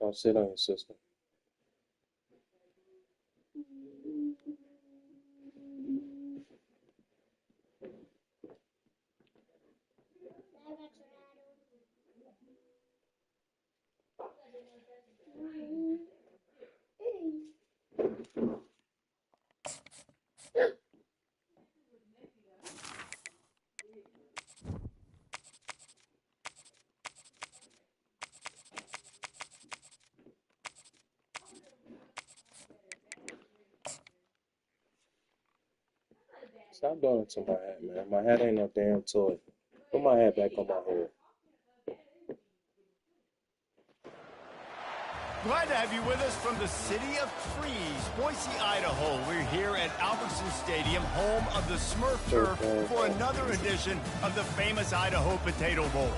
I'll sit on your sister. Stop doing it to my hat, man. My hat ain't no damn toy. Put my hat back on my head. Glad to have you with us from the city of trees, Boise, Idaho. We're here at Albertson Stadium, home of the Smurf Turf, for another edition of the famous Idaho Potato Bowl.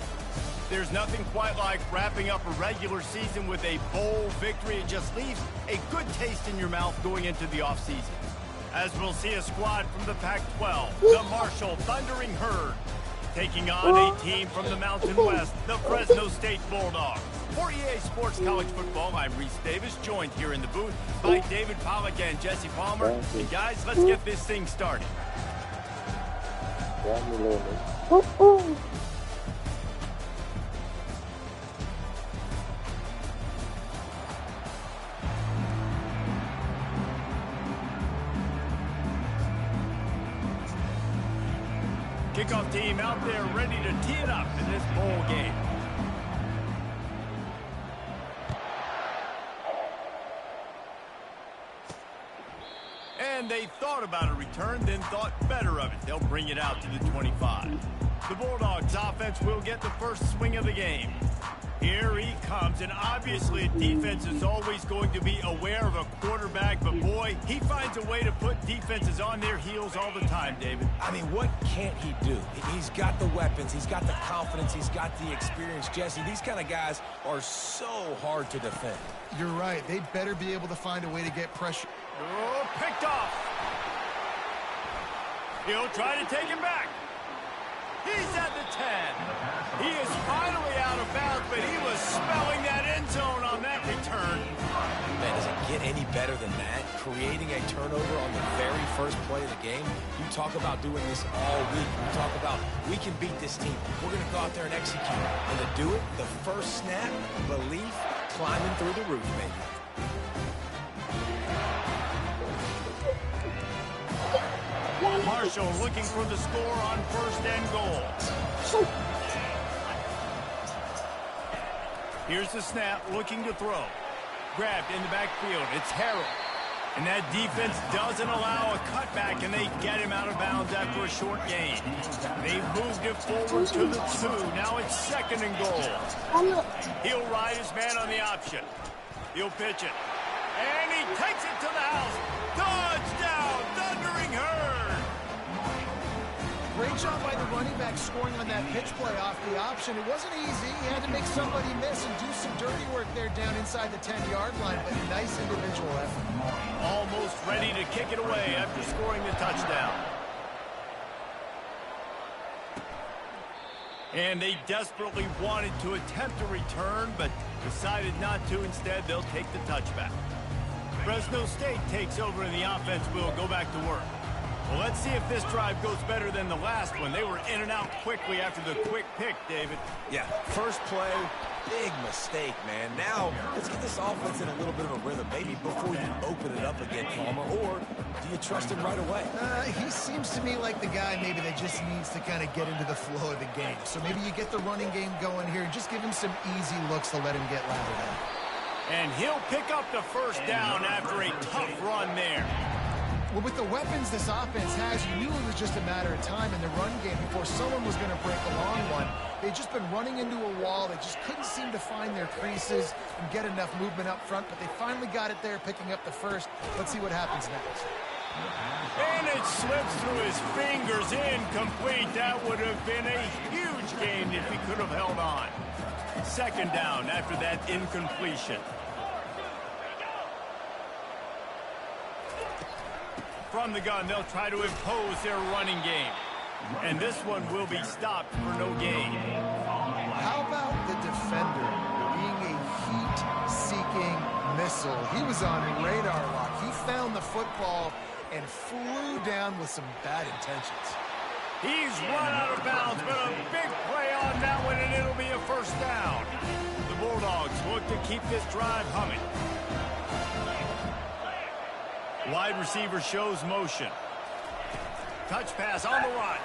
There's nothing quite like wrapping up a regular season with a bowl victory. It just leaves a good taste in your mouth going into the offseason. As we'll see a squad from the Pac-12, the Marshall Thundering Herd, taking on a team from the Mountain West, the Fresno State Bulldogs. For EA Sports College Football, I'm Reese Davis, joined here in the booth by David Pollack and Jesse Palmer. And guys, let's get this thing started. Kickoff team out there ready to tee it up in this bowl game. And they thought about a return, then thought better of it. They'll bring it out to the 25. The Bulldogs offense will get the first swing of the game. Here he comes, and obviously defense is always going to be aware of a quarterback, but boy, he finds a way to put defenses on their heels all the time, David. I mean, what can't he do? He's got the weapons, he's got the confidence, he's got the experience. Jesse, these kind of guys are so hard to defend. You're right. They better be able to find a way to get pressure. Oh, picked off. He'll try to take him back. He's at the 10. He is finally out of bounds, but he was smelling that end zone on that return. Man, does it get any better than that? Creating a turnover on the very first play of the game. You talk about doing this all week. You talk about, we can beat this team. We're going to go out there and execute. And to do it, the first snap, belief, climbing through the roof, maybe. Marshall looking for the score on first and goal. Here's the snap, looking to throw. Grabbed in the backfield. It's Harrell. And that defense doesn't allow a cutback, and they get him out of bounds after a short gain. They've moved it forward to the 2. Now it's second and goal. He'll ride his man on the option. He'll pitch it. And he takes it to the house. Touchdown, Thundering Herd. Great job by the running back scoring on that pitch play off the option. It wasn't easy. He had to make somebody miss and do some dirty work there down inside the 10-yard line, but nice individual effort. Almost ready to kick it away after scoring the touchdown. And they desperately wanted to attempt a return, but decided not to. Instead, they'll take the touchback. Fresno State takes over and the offense will go back to work. Well, let's see if this drive goes better than the last one. They were in and out quickly after the quick pick, David. Yeah, first play, big mistake, man. Now, let's get this offense in a little bit of a rhythm, maybe before you open it up again, Palmer, or do you trust him right away? He seems to to me like the guy maybe that just needs to kind of get into the flow of the game. So maybe you get the running game going here and just give him some easy looks to let him get lathered up. And he'll pick up the first down after a tough run there. Well, with the weapons this offense has, you knew it was just a matter of time in the run game before someone was going to break a long one. They'd just been running into a wall. They just couldn't seem to find their creases and get enough movement up front, but they finally got it there, picking up the first. Let's see what happens next. And it slips through his fingers, incomplete. That would have been a huge gain if he could have held on. Second down after that incompletion. From the gun, they'll try to impose their running game. And this one will be stopped for no gain. How about the defender being a heat-seeking missile? He was on radar lock. He found the football and flew down with some bad intentions. He's run out of bounds, but a big play on that one, and it'll be a first down. The Bulldogs look to keep this drive humming. Wide receiver shows motion. Touch pass on the run.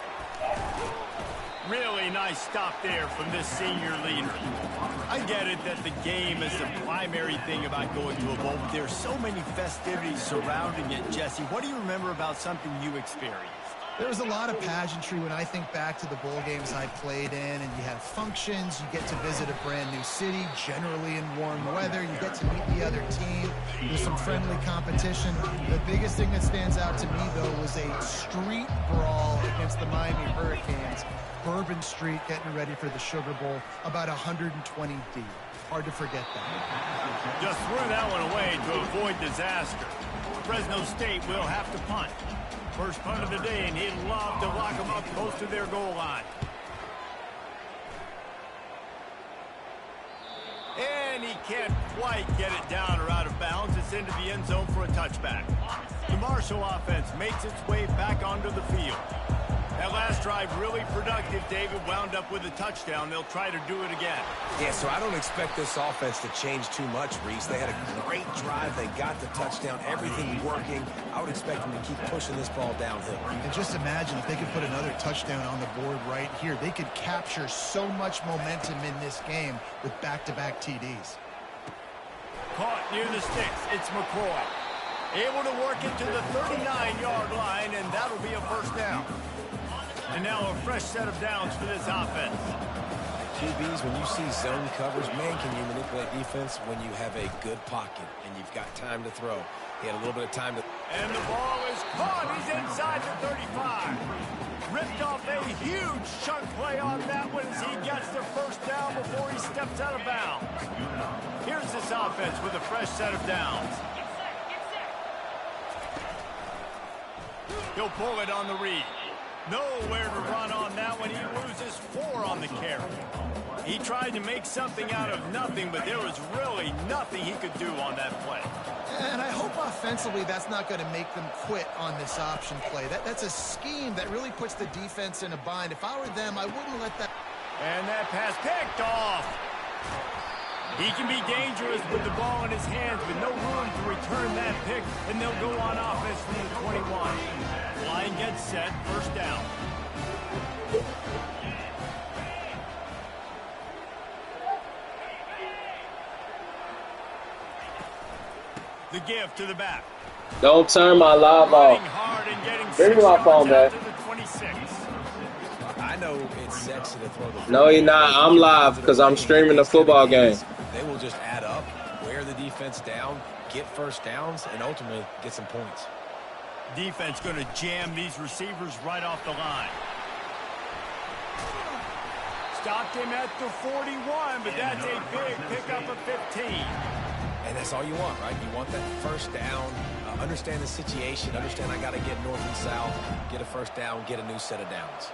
Really nice stop there from this senior leader. I get it that the game is the primary thing about going to a bowl, but there's so many festivities surrounding it. Jesse, what do you remember about something you experienced? There was a lot of pageantry when I think back to the bowl games I played in, and you have functions, you get to visit a brand new city, generally in warm weather, you get to meet the other team, there's some friendly competition. The biggest thing that stands out to me, though, was a street brawl against the Miami Hurricanes. Bourbon Street getting ready for the Sugar Bowl, about 120 deep. Hard to forget that. Just threw that one away to avoid disaster. Fresno State will have to punt. First punt of the day, and he'd love to lock them up close to their goal line. And he can't quite get it down or out of bounds. It's into the end zone for a touchback. The Marshall offense makes its way back onto the field. That last drive really productive. David wound up with a touchdown. They'll try to do it again. Yeah, so I don't expect this offense to change too much, Reese. They had a great drive. They got the touchdown. Everything working. I would expect them to keep pushing this ball downhill. And just imagine if they could put another touchdown on the board right here. They could capture so much momentum in this game with back-to-back TDs. Caught near the sticks. It's McCoy. Able to work it to the 39-yard line, and that'll be a first down. And now a fresh set of downs for this offense. QBs, when you see zone coverage, man, can you manipulate defense when you have a good pocket and you've got time to throw. He had a little bit of time to... And the ball is caught. He's inside the 35. Ripped off a huge chunk play on that one as he gets the first down before he steps out of bounds. Here's this offense with a fresh set of downs. He'll pull it on the read. Nowhere to run on that one. He loses 4 on the carry. He tried to make something out of nothing, but there was really nothing he could do on that play. And I hope offensively that's not going to make them quit on this option play. That's a scheme that really puts the defense in a bind. If I were them, I wouldn't let that... And that pass picked off. He can be dangerous with the ball in his hands, but no room to return that pick, and they'll go on offense from the 21. Line gets set, first down. The give to the back. Don't turn my live off. Bring my phone back. I know it's sexy to throw the... No, you're not. I'm live because I'm streaming the football game. They will just add up, wear the defense down, get first downs, and ultimately get some points. Defense going to jam these receivers right off the line. Stopped him at the 41, but that's a big pickup of 15. And that's all you want, right? You want that first down, understand the situation, understand I got to get north and south, get a first down, get a new set of downs.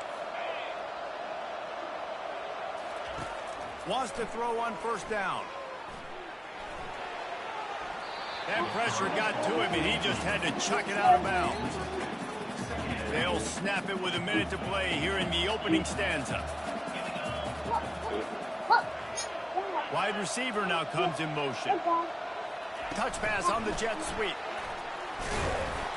Wants to throw on first down. That pressure got to him, and he just had to chuck it out of bounds. They'll snap it with a minute to play here in the opening stanza. Wide receiver now comes in motion. Touch pass on the jet sweep.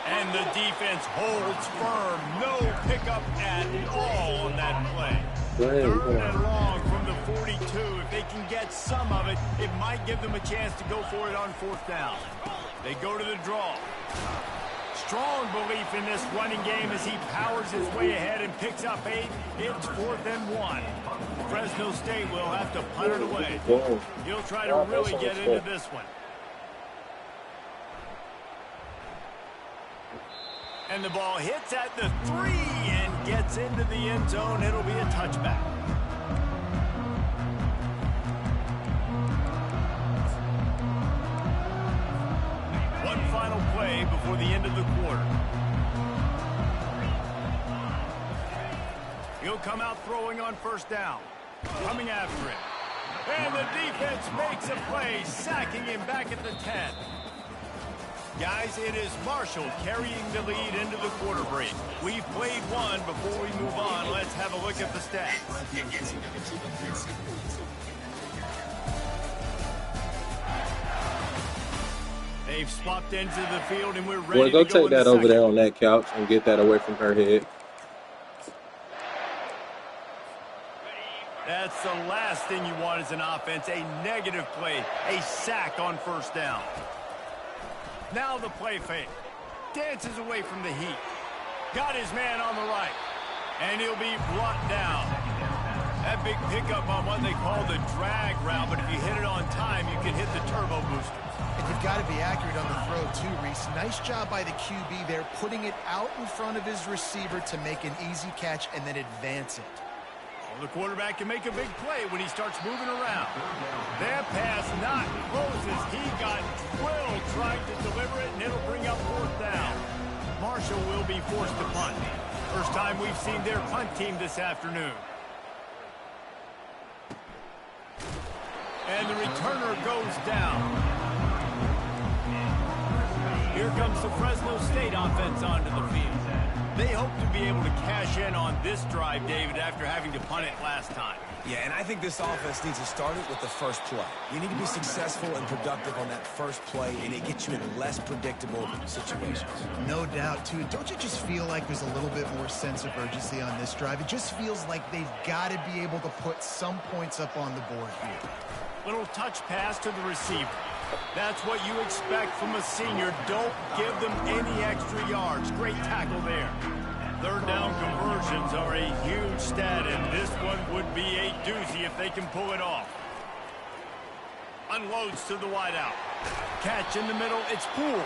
And the defense holds firm. No pickup at all on that play. Go ahead, Third and long from the 42. If they can get some of it, it might give them a chance to go for it on 4th down. They go to the draw. Strong belief in this running game as he powers his way ahead and picks up 8. It's 4th and 1. Fresno State will have to punt it away. He'll try to really get into this one. And the ball hits at the 3 and gets into the end zone. It'll be a touchback. One final play before the end of the quarter. He'll come out throwing on 1st down. Coming after it. And the defense makes a play, sacking him back at the 10. Guys, it is Marshall carrying the lead into the quarter break. We've played one. Before we move on, let's have a look at the stats. They've swapped into the field, and we're ready Boy, go to go take that in over the there on that couch and get that away from her head. That's the last thing you want as an offense, a negative play, a sack on 1st down. Now the play fake. Dances away from the heat. Got his man on the right. And he'll be brought down. That big pickup on what they call the drag route, but if you hit it on time, you can hit the turbo booster. And you've got to be accurate on the throw, too, Reese. Nice job by the QB there, putting it out in front of his receiver to make an easy catch and then advance it. The quarterback can make a big play when he starts moving around. That pass not close as he got drilled trying to deliver it, and it'll bring up 4th down. Marshall will be forced to punt. First time we've seen their punt team this afternoon. And the returner goes down. Here comes the Fresno State offense onto the field. They hope to be able to cash in on this drive, David, after having to punt it last time. Yeah, and I think this offense needs to start it with the first play. You need to be successful and productive on that first play, and it gets you in less predictable situations. No doubt, too. Don't you just feel like there's a little bit more sense of urgency on this drive? It just feels like they've got to be able to put some points up on the board here. Little touch pass to the receiver. That's what you expect from a senior. Don't give them any extra yards. Great tackle there. 3rd down conversions are a huge stat, and this one would be a doozy if they can pull it off. Unloads to the wideout. Catch in the middle. It's Poole.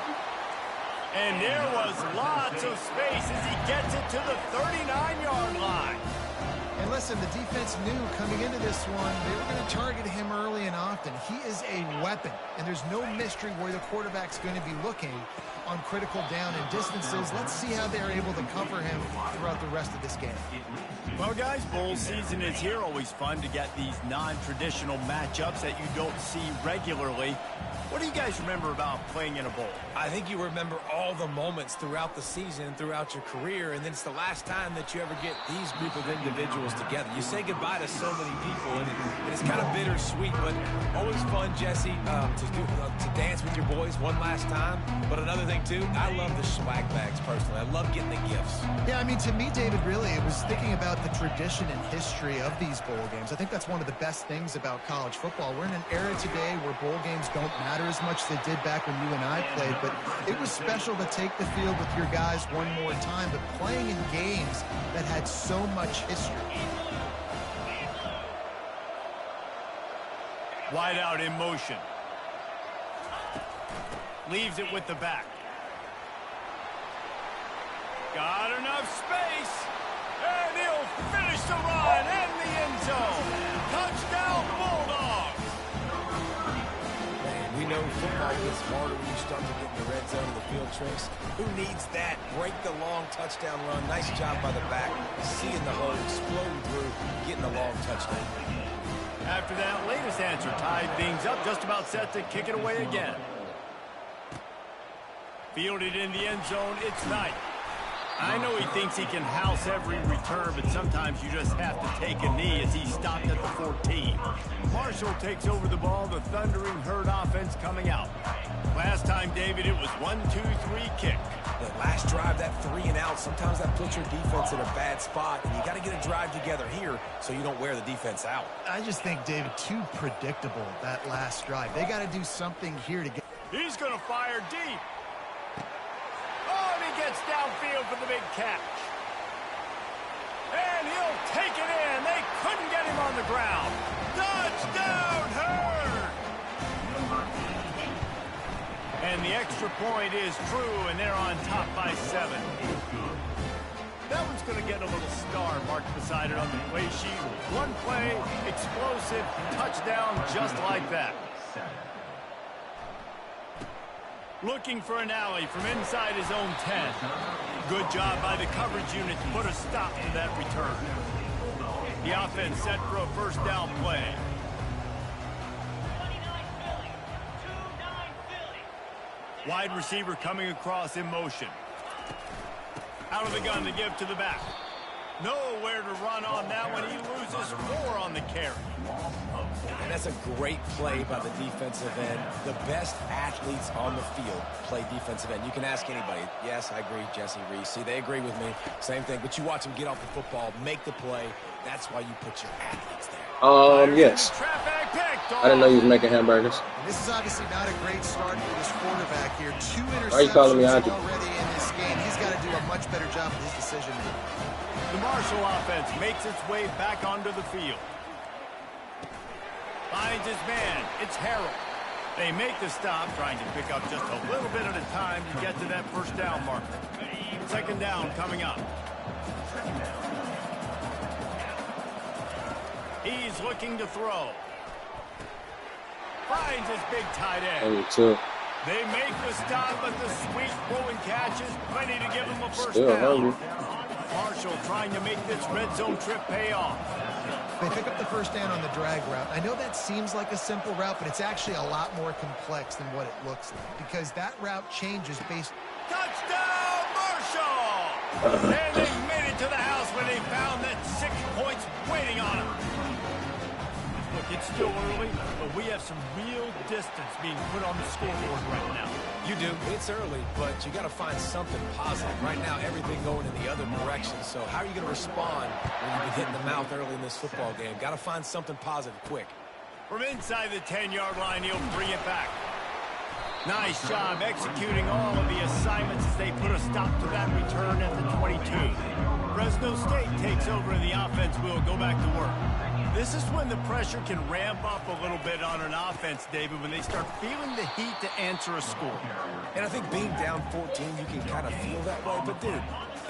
And there was lots of space as he gets it to the 39-yard line. And listen, the defense knew coming into this one, they were going to target him early and often. He is a weapon, and there's no mystery where the quarterback's going to be looking on critical down and distances. Let's see how they're able to cover him throughout the rest of this game. Well, guys, bowl season is here. Always fun to get these non-traditional matchups that you don't see regularly. What do you guys remember about playing in a bowl? I think you remember all the moments throughout the season, throughout your career, and then it's the last time that you ever get these group of individuals together. You say goodbye to so many people, and it's kind of bittersweet, but always fun, Jesse, to dance with your boys one last time. But another thing, too, I love the swag bags, personally. I love getting the gifts. Yeah, I mean, to me, David, really, it was thinking about the tradition and history of these bowl games. I think that's one of the best things about college football. We're in an era today where bowl games don't matter as much as they did back when you and I played, but it was special to take the field with your guys one more time, but playing in games that had so much history. Wide out in motion. Leaves it with the back. Got enough space. And he'll finish the run in the end zone. Touchdown Bulldogs. Man, we know football gets harder when you start to get in the red zone of the field, Trace. Who needs that? Break the long touchdown run. Nice job by the back. Seeing the hole, exploding through, getting a long touchdown. After that latest answer tied things up, just about set to kick it away again. Fielded in the end zone, it's Knight. I know he thinks he can house every return, but sometimes you just have to take a knee as he stopped at the 14. Marshall takes over the ball, the Thundering Herd offense coming out. Last time, David, it was 1-2-3 kick. The last drive, that 3 and out, sometimes that puts your defense in a bad spot, and you got to get a drive together here so you don't wear the defense out. I just think, David, too predictable, that last drive. They got to do something here to get... He's going to fire deep. Oh, and he gets downfield for the big catch. And he'll take it in. They couldn't get him on the ground. Touchdown, Hurd! And the extra point is true, and they're on top by 7. That one's going to get a little star marked beside it on the play sheet. One play, explosive, touchdown, just like that. Looking for an alley from inside his own 10. Good job by the coverage unit to put a stop to that return. The offense set for a first down play. Wide receiver coming across in motion. Out of the gun to give to the back. Nowhere to run on that one. He loses 4 on the carry. And that's a great play by the defensive end. The best athletes on the field play defensive end. You can ask anybody. Yes, I agree, Jesse Reese. See, they agree with me. Same thing. But you watch them get off the football, make the play. That's why you put your athletes there. Yes. I didn't know you was making hamburgers. And this is obviously not a great start for this quarterback here. 2 Why are you calling me interceptions Auntie? already in this game. He's got to do a much better job with his decision making. The Marshall offense makes its way back onto the field. Finds his man. It's Harrell. They make the stop, trying to pick up just a little bit at a time to get to that first down marker. Second down coming up. He's looking to throw. Finds his big tight end. Me too. They make the stop, but the sweet throwing catch is plenty to give him a first Still down. hungry. Marshall trying to make this red zone trip pay off. They pick up the first down on the drag route. I know that seems like a simple route, but it's actually a lot more complex than what it looks like because that route changes based... Touchdown, Marshall! And they made it to the house when they found that 6 points waiting on them. Look, it's still early, but we have some real distance being put on the scoreboard right now. You do. It's early, but you got to find something positive. Right now, everything going in the other direction. So how are you going to respond when you get hit in the mouth early in this football game? Got to find something positive quick. From inside the 10-yard line, he'll bring it back. Nice job executing all of the assignments as they put a stop to that return at the 22. Fresno State takes over and the offense will go back to work. This is when the pressure can ramp up a little bit on an offense, David, when they start feeling the heat to answer a score. And I think being down 14, you can kind of feel that way. But, dude,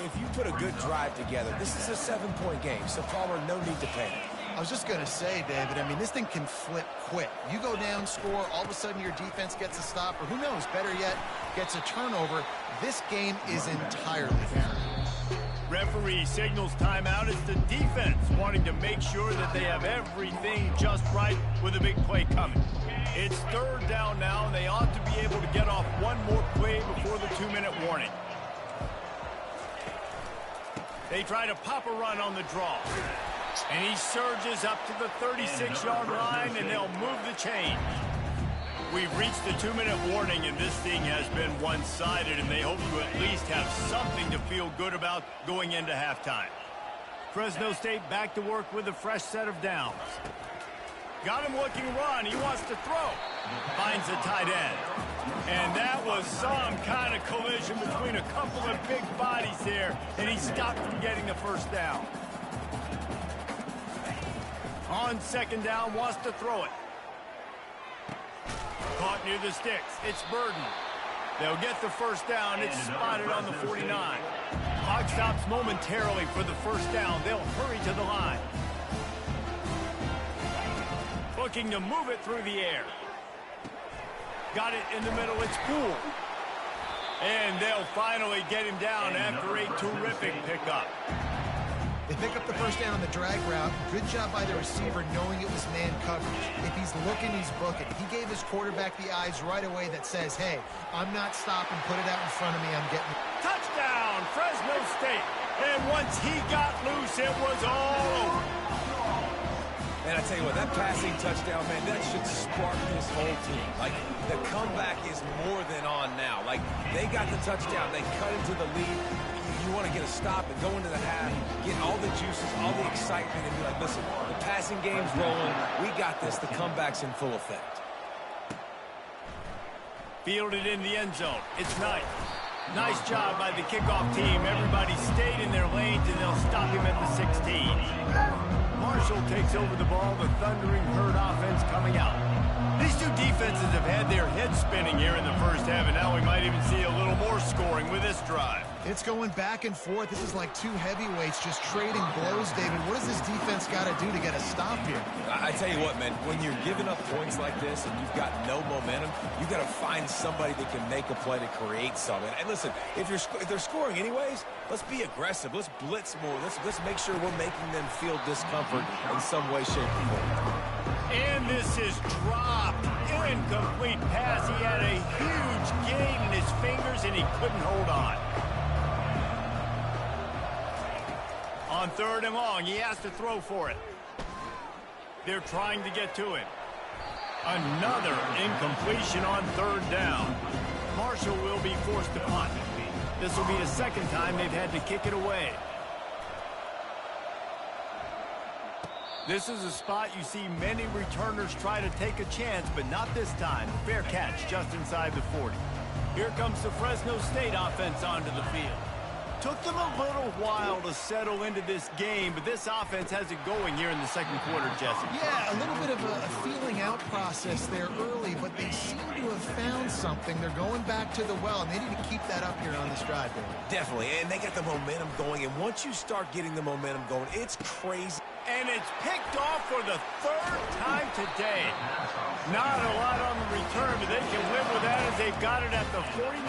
if you put a good drive together, this is a 7-point game. So, Palmer, no need to panic. I was just going to say, David, I mean, this thing can flip quick. You go down, score, all of a sudden your defense gets a stop, or who knows, better yet, gets a turnover. This game is entirely different. Referee signals timeout. It's the defense wanting to make sure that they have everything just right with a big play coming. It's third down now, and they ought to be able to get off one more play before the 2-minute warning. They try to pop a run on the draw. And he surges up to the 36-yard line, and they'll move the chain. We've reached the 2-minute warning, and this thing has been one-sided, and they hope to at least have something to feel good about going into halftime. Fresno State back to work with a fresh set of downs. Got him looking run. He wants to throw. Finds the tight end. And that was some kind of collision between a couple of big bodies there, and he stopped from getting the first down. On second down, wants to throw it. Caught near the sticks. It's Burden. They'll get the first down. It's spotted on the 49. Clock stops momentarily for the first down. They'll hurry to the line. Looking to move it through the air. Got it in the middle. It's Poole. And they'll finally get him down after a terrific pickup. They pick up the first down on the drag route. Good job by the receiver knowing it was man coverage. If he's looking, he's booking. He gave his quarterback the eyes right away that says, hey, I'm not stopping. Put it out in front of me. I'm getting it. Touchdown, Fresno State. And once he got loose, it was all over. And I tell you what, that passing touchdown, man, that should spark this whole team. Like, the comeback is more than on now. Like, they got the touchdown. They cut into the lead. You want to get a stop and go into the half, get all the juices, all the excitement, and be like, listen, the passing game's rolling. We got this. The comeback's in full effect. Fielded in the end zone. It's Knight. Nice job by the kickoff team. Everybody stayed in their lanes, and they'll stop him at the 16. Marshall takes over the ball. The Thundering Herd offense coming out. These two defenses have had their heads spinning here in the first half, and now we might even see a little more scoring with this drive. It's going back and forth. This is like two heavyweights just trading blows, David. What does this defense got to do to get a stop here? I tell you what, man, when you're giving up points like this and you've got no momentum, you got to find somebody that can make a play to create something. And listen, if they're scoring anyways, let's be aggressive. Let's blitz more. Let's make sure we're making them feel discomfort in some way, shape, or form. And this is dropped. Incomplete pass. He had a huge gain in his fingers, and he couldn't hold on. On 3rd and long, he has to throw for it. They're trying to get to him. Another incompletion on 3rd down. Marshall will be forced to punt. This will be the second time they've had to kick it away. This is a spot you see many returners try to take a chance, but not this time. Fair catch just inside the 40. Here comes the Fresno State offense onto the field. Took them a little while to settle into this game, but this offense has it going here in the second quarter, Jesse. Yeah, a little bit of a feeling out process there early, but they seem to have found something. They're going back to the well, and they need to keep that up here on this drive, David. Definitely, and they got the momentum going, and once you start getting the momentum going, it's crazy. And it's picked off for the 3rd time today. Not a lot on the return, but they can live with that as they've got it at the 49.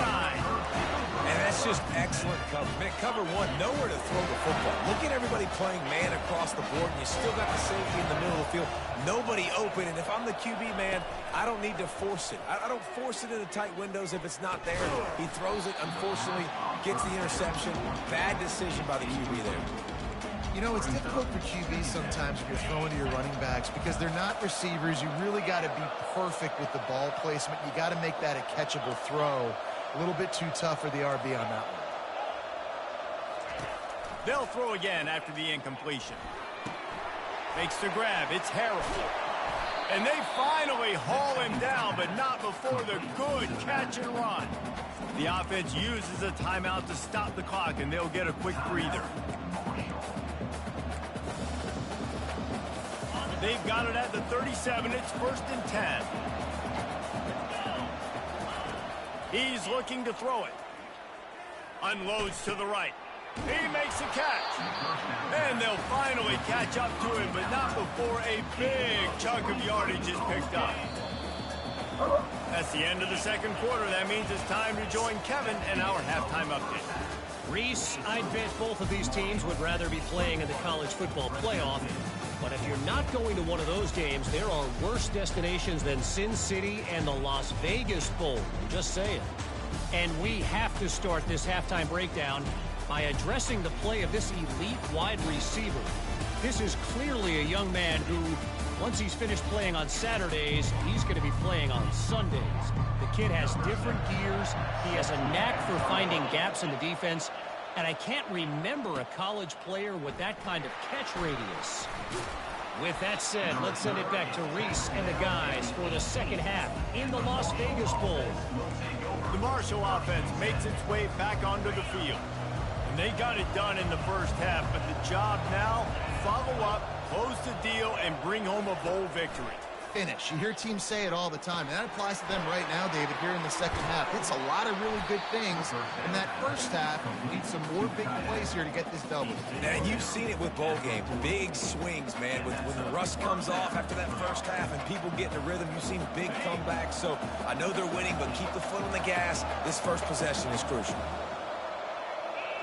And that's just excellent cover. Man, cover one, nowhere to throw the football. Look at everybody playing man across the board, and you still got the safety in the middle of the field. Nobody open, and if I'm the QB, man, I don't need to force it. I don't force it into tight windows if it's not there. He throws it, unfortunately, gets the interception. Bad decision by the QB there. You know, it's difficult for QBs sometimes when you're throwing to your running backs because they're not receivers. You really got to be perfect with the ball placement. You got to make that a catchable throw. A little bit too tough for the RB on that one. They'll throw again after the incompletion. Makes the grab. It's Harrell. And they finally haul him down, but not before the good catch and run. The offense uses a timeout to stop the clock, and they'll get a quick breather. They've got it at the 37. It's 1st and 10. He's looking to throw it. Unloads to the right. He makes a catch. And they'll finally catch up to him, but not before a big chunk of yardage is picked up. That's the end of the second quarter. That means it's time to join Kevin and our halftime update. Reese, I'd bet both of these teams would rather be playing in the college football playoff. But if you're not going to one of those games, there are worse destinations than Sin City and the Las Vegas Bowl. Just saying. And we have to start this halftime breakdown by addressing the play of this elite wide receiver. This is clearly a young man who, once he's finished playing on Saturdays, he's going to be playing on Sundays. The kid has different gears. He has a knack for finding gaps in the defense. And I can't remember a college player with that kind of catch radius. With that said, let's send it back to Reese and the guys for the second half in the Las Vegas Bowl. The Marshall offense makes its way back onto the field. And they got it done in the first half, but the job now, follow up, close the deal, and bring home a bowl victory. Finish. You hear teams say it all the time, and that applies to them right now, David, here in the second half. It's a lot of really good things in that first half. You need some more big plays here to get this double. And you've seen it with bowl games. Big swings, man. When the rust comes off after that first half and people get in a rhythm, you've seen big comebacks. So I know they're winning, but keep the foot on the gas. This first possession is crucial.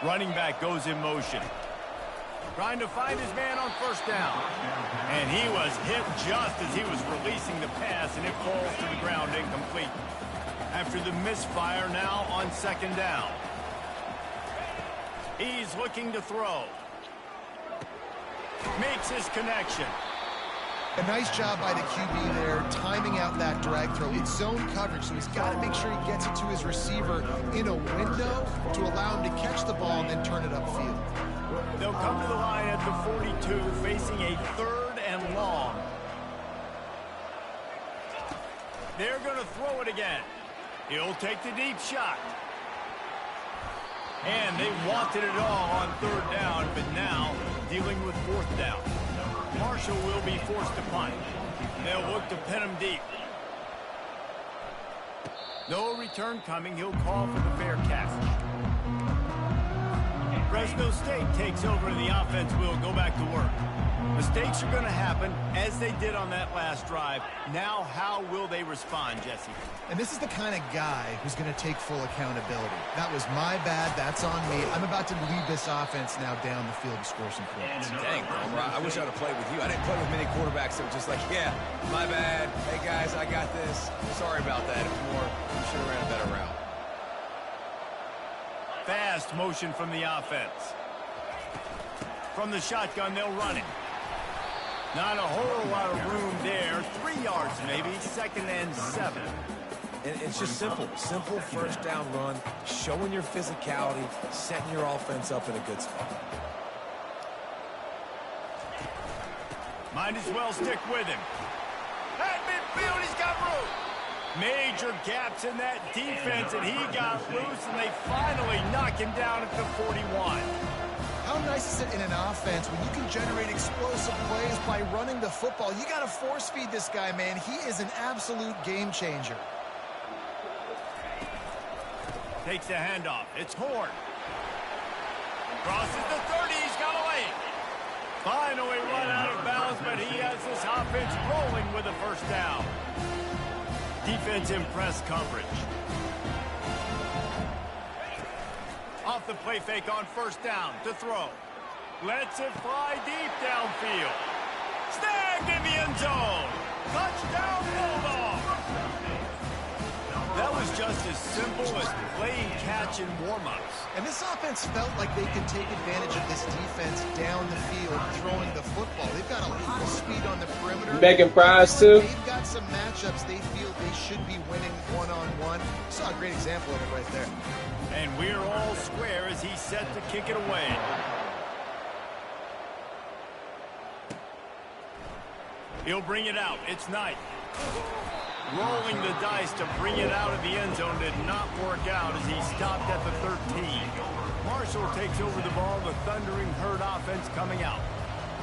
Running back goes in motion. Trying to find his man on first down. And he was hit just as he was releasing the pass, and it falls to the ground incomplete. After the misfire now on second down. He's looking to throw. Makes his connection. A nice job by the QB there, timing out that drag throw. It's zone coverage, so he's got to make sure he gets it to his receiver in a window to allow him to catch the ball and then turn it upfield. They'll come to the line at the 42, facing a 3rd and long. They're going to throw it again. He'll take the deep shot. And they wanted it all on 3rd down, but now dealing with 4th down. Marshall will be forced to punt. They'll look to pin him deep. No return coming. He'll call for the fair catch. Fresno State takes over and the offense will go back to work. Mistakes are going to happen, as they did on that last drive. Now, how will they respond, Jesse? And this is the kind of guy who's going to take full accountability. That was my bad. That's on me. I'm about to lead this offense now down the field to score some points. Dang, Homer, I wish I'd have played with you. I didn't play with many quarterbacks that were just like, yeah, my bad. Hey, guys, I got this. Sorry about that. We should have ran a better route. Fast motion from the offense. From the shotgun, they'll run it. Not a whole lot of room there. 3 yards maybe, 2nd and 7. And it's just simple. Simple 1st down run, showing your physicality, setting your offense up in a good spot. Might as well stick with him. At midfield, he's got room. Major gaps in that defense, and he got loose, and they finally knock him down at the 41. How nice is it in an offense when you can generate explosive plays by running the football? You got to force feed this guy, man. He is an absolute game changer. Takes the handoff. It's Horn. Crosses the 30. He's got a lane. Finally run out of bounds, but he has this offense rolling with a 1st down. Defense in press coverage. Off the play fake on 1st down to throw. Lets it fly deep downfield. Snagged in the end zone. Touchdown Bulldogs. That was just as simple as playing catch in warm-ups. And this offense felt like they could take advantage of this defense down the field throwing the football. They've got a lot of speed on the perimeter. You making fries too? They've got some matchups they feel they should be winning one-on-one. Saw a great example of it right there. And we're all square as he's set to kick it away. He'll bring it out. It's Knight. Rolling the dice to bring it out of the end zone did not work out as he stopped at the 13. Marshall takes over the ball, the Thundering Herd offense coming out.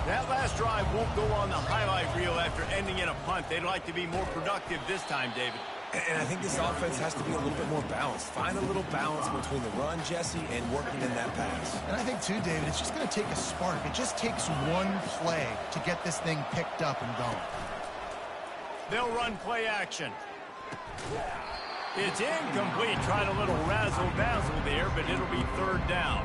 That last drive won't go on the highlight reel after ending in a punt. They'd like to be more productive this time, David. And I think this offense has to be a little bit more balanced. Find a little balance between the run, Jesse, and working in that pass. And I think, too, David, it's just going to take a spark. It just takes one play to get this thing picked up and going. They'll run play action. It's incomplete. Tried a little razzle-dazzle there, but it'll be 3rd down.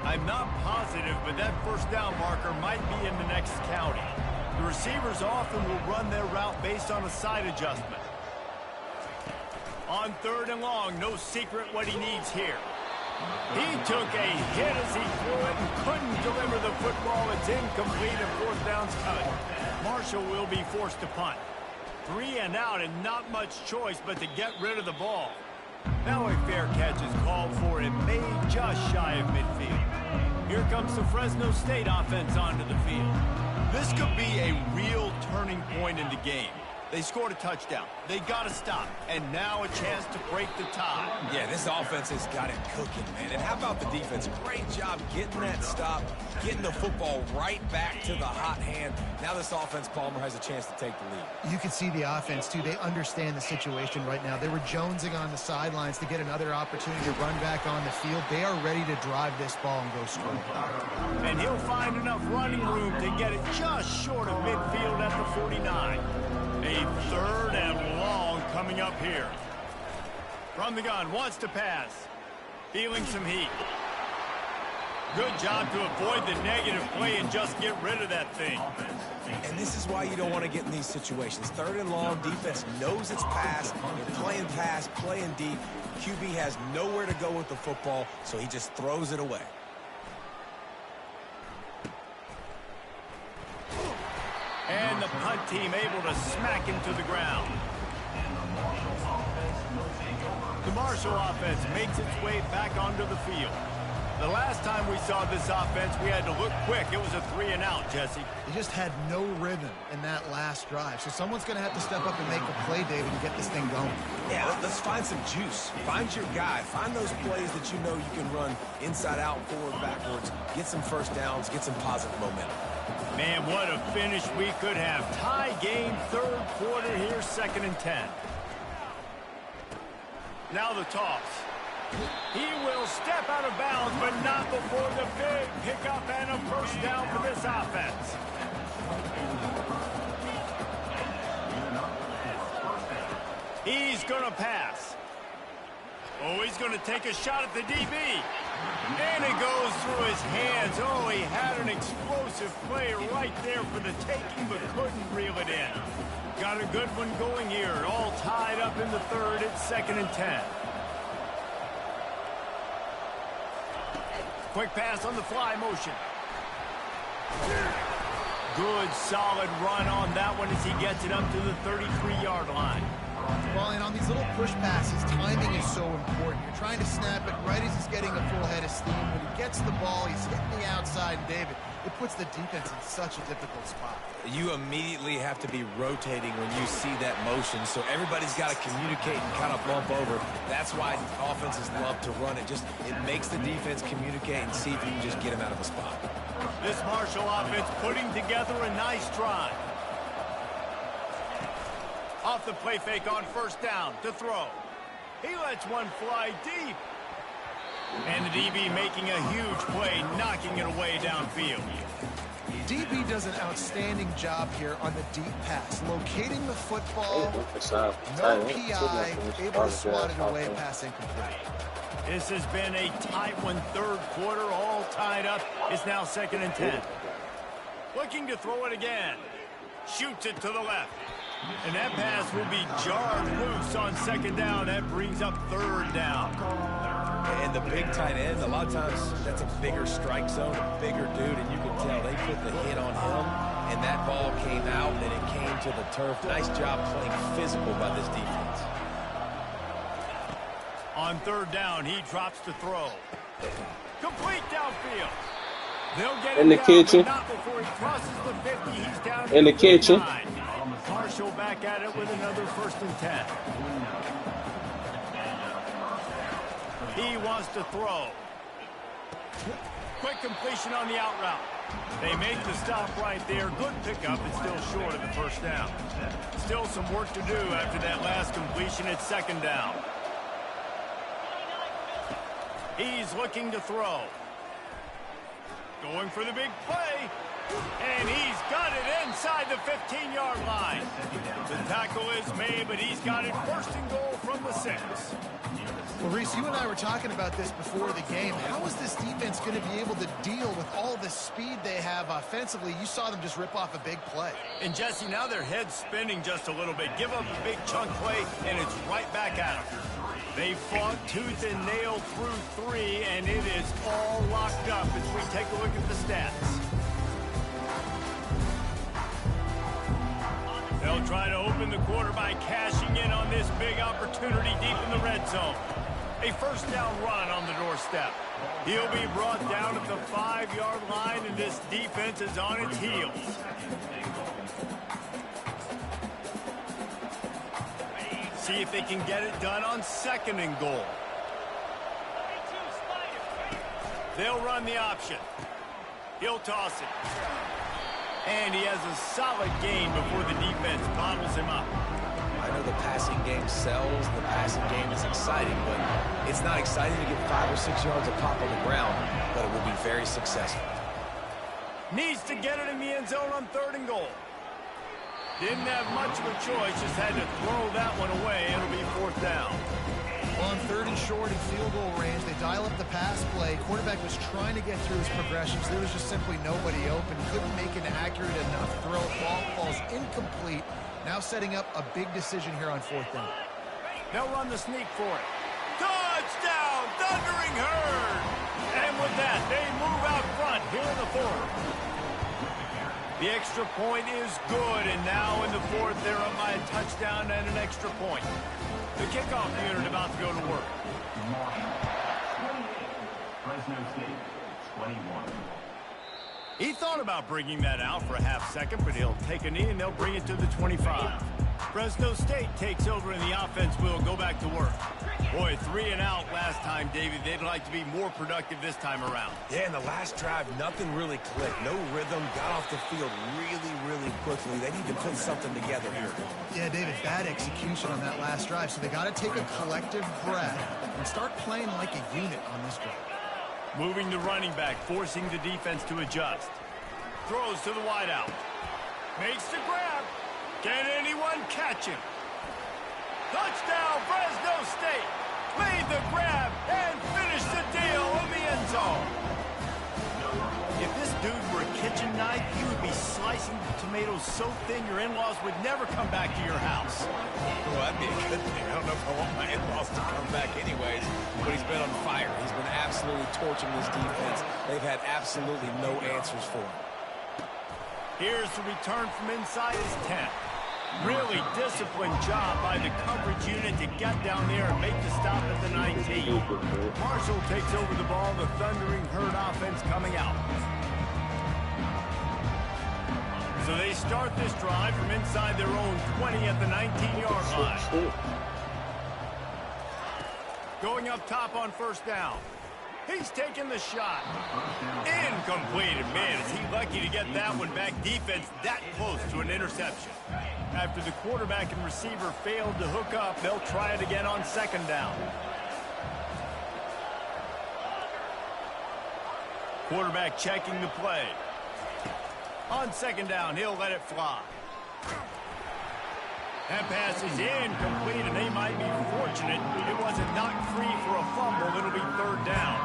I'm not positive, but that 1st down marker might be in the next county. The receivers often will run their route based on a side adjustment. On 3rd and long, no secret what he needs here. He took a hit as he threw it and couldn't deliver the football. It's incomplete and 4th down's cut. Marshall will be forced to punt. 3 and out and not much choice but to get rid of the ball. Now a fair catch is called for and made just shy of midfield. Here comes the Fresno State offense onto the field. This could be a real turning point in the game. They scored a touchdown. They got to stop. And now a chance to break the tie. Yeah, this offense has got it cooking, man. And how about the defense? Great job getting that stop, getting the football right back to the hot hand. Now this offense, Palmer, has a chance to take the lead. You can see the offense, too. They understand the situation right now. They were jonesing on the sidelines to get another opportunity to run back on the field. They are ready to drive this ball and go strong. And he'll find enough running room to get it just short of midfield at the 49. A 3rd and long coming up here. From the gun, wants to pass. Feeling some heat. Good job to avoid the negative play and just get rid of that thing. And this is why you don't want to get in these situations. 3rd and long, defense knows it's pass. They're playing pass, playing deep. QB has nowhere to go with the football, so he just throws it away. And the punt team able to smack him to the ground. The Marshall offense makes its way back onto the field. The last time we saw this offense, we had to look quick. It was a 3-and-out, Jesse. They just had no rhythm in that last drive. So someone's going to have to step up and make a play, David, and get this thing going. Yeah, let's find some juice. Find your guy. Find those plays that you know you can run inside out, forward, backwards. Get some first downs. Get some positive momentum. Man, what a finish we could have. Tie game, 3rd quarter here, 2nd and 10. Now the toss. He will step out of bounds, but not before the big pickup and a first down for this offense. He's going to pass. Oh, he's going to take a shot at the DB. And it goes through his hands. Oh, he had an explosive play right there for the taking, but couldn't reel it in. Got a good one going here. All tied up in the 3rd. It's 2nd and 10. Quick pass on the fly motion. Good, solid run on that one as he gets it up to the 33-yard line. Well, and on these little push passes, timing is so important. You're trying to snap it right as he's getting a full head of steam. When he gets the ball, he's hitting the outside, and David, it puts the defense in such a difficult spot. You immediately have to be rotating when you see that motion, so everybody's got to communicate and kind of bump over. That's why offenses love to run it. It makes the defense communicate and see if you can just get him out of a spot. This Marshall offense putting together a nice drive. Off the play fake on first down to throw. He lets one fly deep. And the DB making a huge play, knocking it away downfield. DB does an outstanding job here on the deep pass, locating the football, no PI, able to swat it away, pass incomplete. This has been a tight one, 3rd quarter, all tied up. It's now 2nd and 10. Looking to throw it again. Shoots it to the left. And that pass will be jarred loose on 2nd down. That brings up 3rd down. And the big tight end, a lot of times that's a bigger strike zone, a bigger dude, and you can tell they put the hit on him, and that ball came out, and it came to the turf. Nice job playing physical by this defense. On 3rd down, he drops to throw. Complete downfield. They'll get in the down, kitchen. but not before he crosses the 50. He's down In the kitchen. Marshall back at it with another 1st and 10. He wants to throw. Quick completion on the out route. They make the stop right there. Good pickup, but still short of the first down. Still some work to do after that last completion at 2nd down. He's looking to throw. Going for the big play. And he's got it inside the 15-yard line. The tackle is made, but he's got it 1st and goal from the 6. Well, Reese, you and I were talking about this before the game. How is this defense going to be able to deal with all the speed they have offensively? You saw them just rip off a big play. And, Jesse, now their head's spinning just a little bit. Give up a big chunk play, and it's right back at them. They fought tooth and nail through 3, and it is all locked up as we take a look at the stats. They'll try to open the quarter by cashing in on this big opportunity deep in the red zone. A 1st down run on the doorstep. He'll be brought down at the 5-yard line, and this defense is on its heels. See if they can get it done on 2nd and goal. They'll run the option. He'll toss it. And he has a solid gain before the defense bottles him up. I know the passing game sells, the passing game is exciting, but it's not exciting to get 5 or 6 yards of pop on the ground, but it will be very successful. Needs to get it in the end zone on 3rd and goal. Didn't have much of a choice, just had to throw that one away. It'll be 4th down. On 3rd and short in field goal range, they dial up the pass play. Quarterback was trying to get through his progressions. There was just simply nobody open. Couldn't make an accurate enough throw. Ball falls incomplete. Now setting up a big decision here on 4th down. They'll run the sneak for it. Touchdown, Thundering Herd! And with that, they move out front here in the 4th. The extra point is good, and now in the 4th, they're up by a touchdown and an extra point. The kickoff unit about to go to work. Fresno State, 21. He thought about bringing that out for a half second, but he'll take a knee and they'll bring it to the 25. Fresno State takes over and the offense will go back to work. Boy, 3 and out last time, David. They'd like to be more productive this time around. Yeah, in the last drive, nothing really clicked. No rhythm, got off the field really quickly. They need to put something together here. Yeah, David, bad execution on that last drive, so they got to take a collective breath and start playing like a unit on this drive. Moving the running back, forcing the defense to adjust. Throws to the wideout. Makes the grab. Can anyone catch him? Touchdown, Fresno State. Made the grab and finished the deal in the end zone. If this dude were a kitchen knife, he would be slicing the tomatoes so thin your in-laws would never come back to your house. Well, that'd be a good thing. I don't know if I want my in-laws to come back anyways, but he's been on fire. He's been absolutely torching this defense. They've had absolutely no answers for him. Here's the return from inside his 10. Really disciplined job by the coverage unit to get down there and make the stop at the 19. Marshall takes over the ball. The Thundering Herd offense coming out. So they start this drive from inside their own 20 at the 19-yard line. Going up top on 1st down. He's taking the shot. Incomplete. And man, is he lucky to get that one back. Defense that close to an interception. After the quarterback and receiver failed to hook up, they'll try it again on 2nd down. Quarterback checking the play. On 2nd down, he'll let it fly. That pass is incomplete, and they might be fortunate it wasn't knocked free for a fumble. It'll be 3rd down.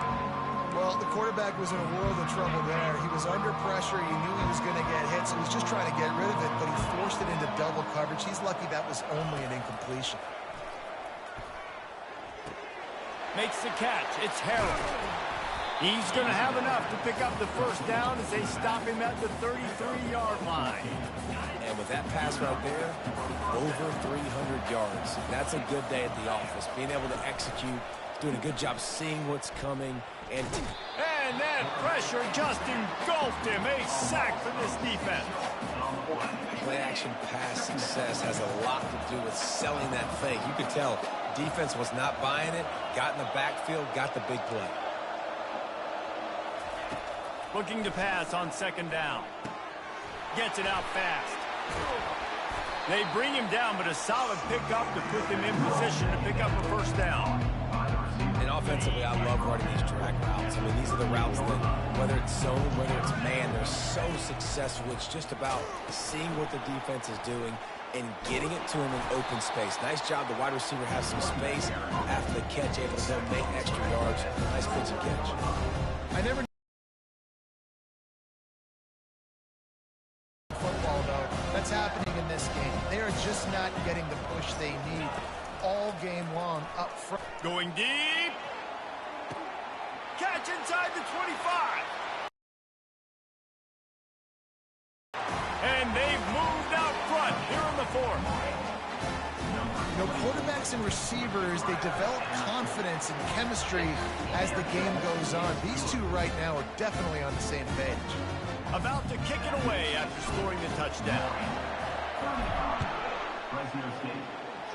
Well, the quarterback was in a world of trouble there. He was under pressure. He knew he was going to get hit, so he was just trying to get rid of it, but he forced it into double coverage. He's lucky that was only an incompletion. Makes the catch. It's Harrell. He's going to have enough to pick up the 1st down as they stop him at the 33-yard line. And with that pass right there, over 300 yards. That's a good day at the office. Being able to execute, doing a good job seeing what's coming. And that pressure just engulfed him. A sack for this defense. Play-action pass success has a lot to do with selling that fake. You could tell defense was not buying it, got in the backfield, got the big play. Looking to pass on 2nd down. Gets it out fast. They bring him down, but a solid pickup to put them in position to pick up a 1st down. And offensively, I love running these drag routes. I mean, these are the routes that, whether it's zone, whether it's man, they're so successful. It's just about seeing what the defense is doing and getting it to him in open space. Nice job. The wide receiver has some space after the catch, able to go make extra yards. Nice pitch and catch. I never football, though. That's happening in this game. They are just not getting the push they need all game long up front. Going deep. Catch inside the 25. And they've moved out front here in the 4th. You know, quarterbacks and receivers, they develop confidence and chemistry as the game goes on. These two right now are definitely on the same page. About to kick it away after scoring the touchdown. Fresno State,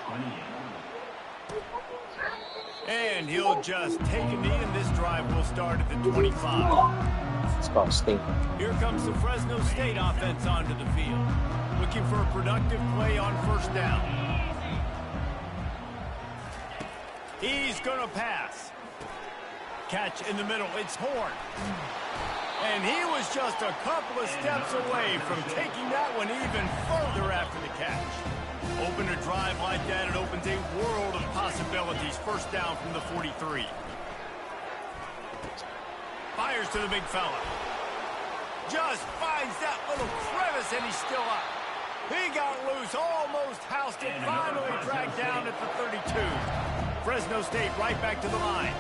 28. And he'll just take a knee, and this drive will start at the 25. It's called stinking. Here comes the Fresno State offense onto the field. Looking for a productive play on 1st down. He's going to pass. Catch in the middle. It's Horn. And he was just a couple of steps away from taking that one even further after the catch. Open open a drive like that, it opens a world of possibilities. First down from the 43. Fires to the big fella. Just finds that little crevice, and he's still up. He got loose, almost housed it, finally dragged down at the 32. Fresno State right back to the line.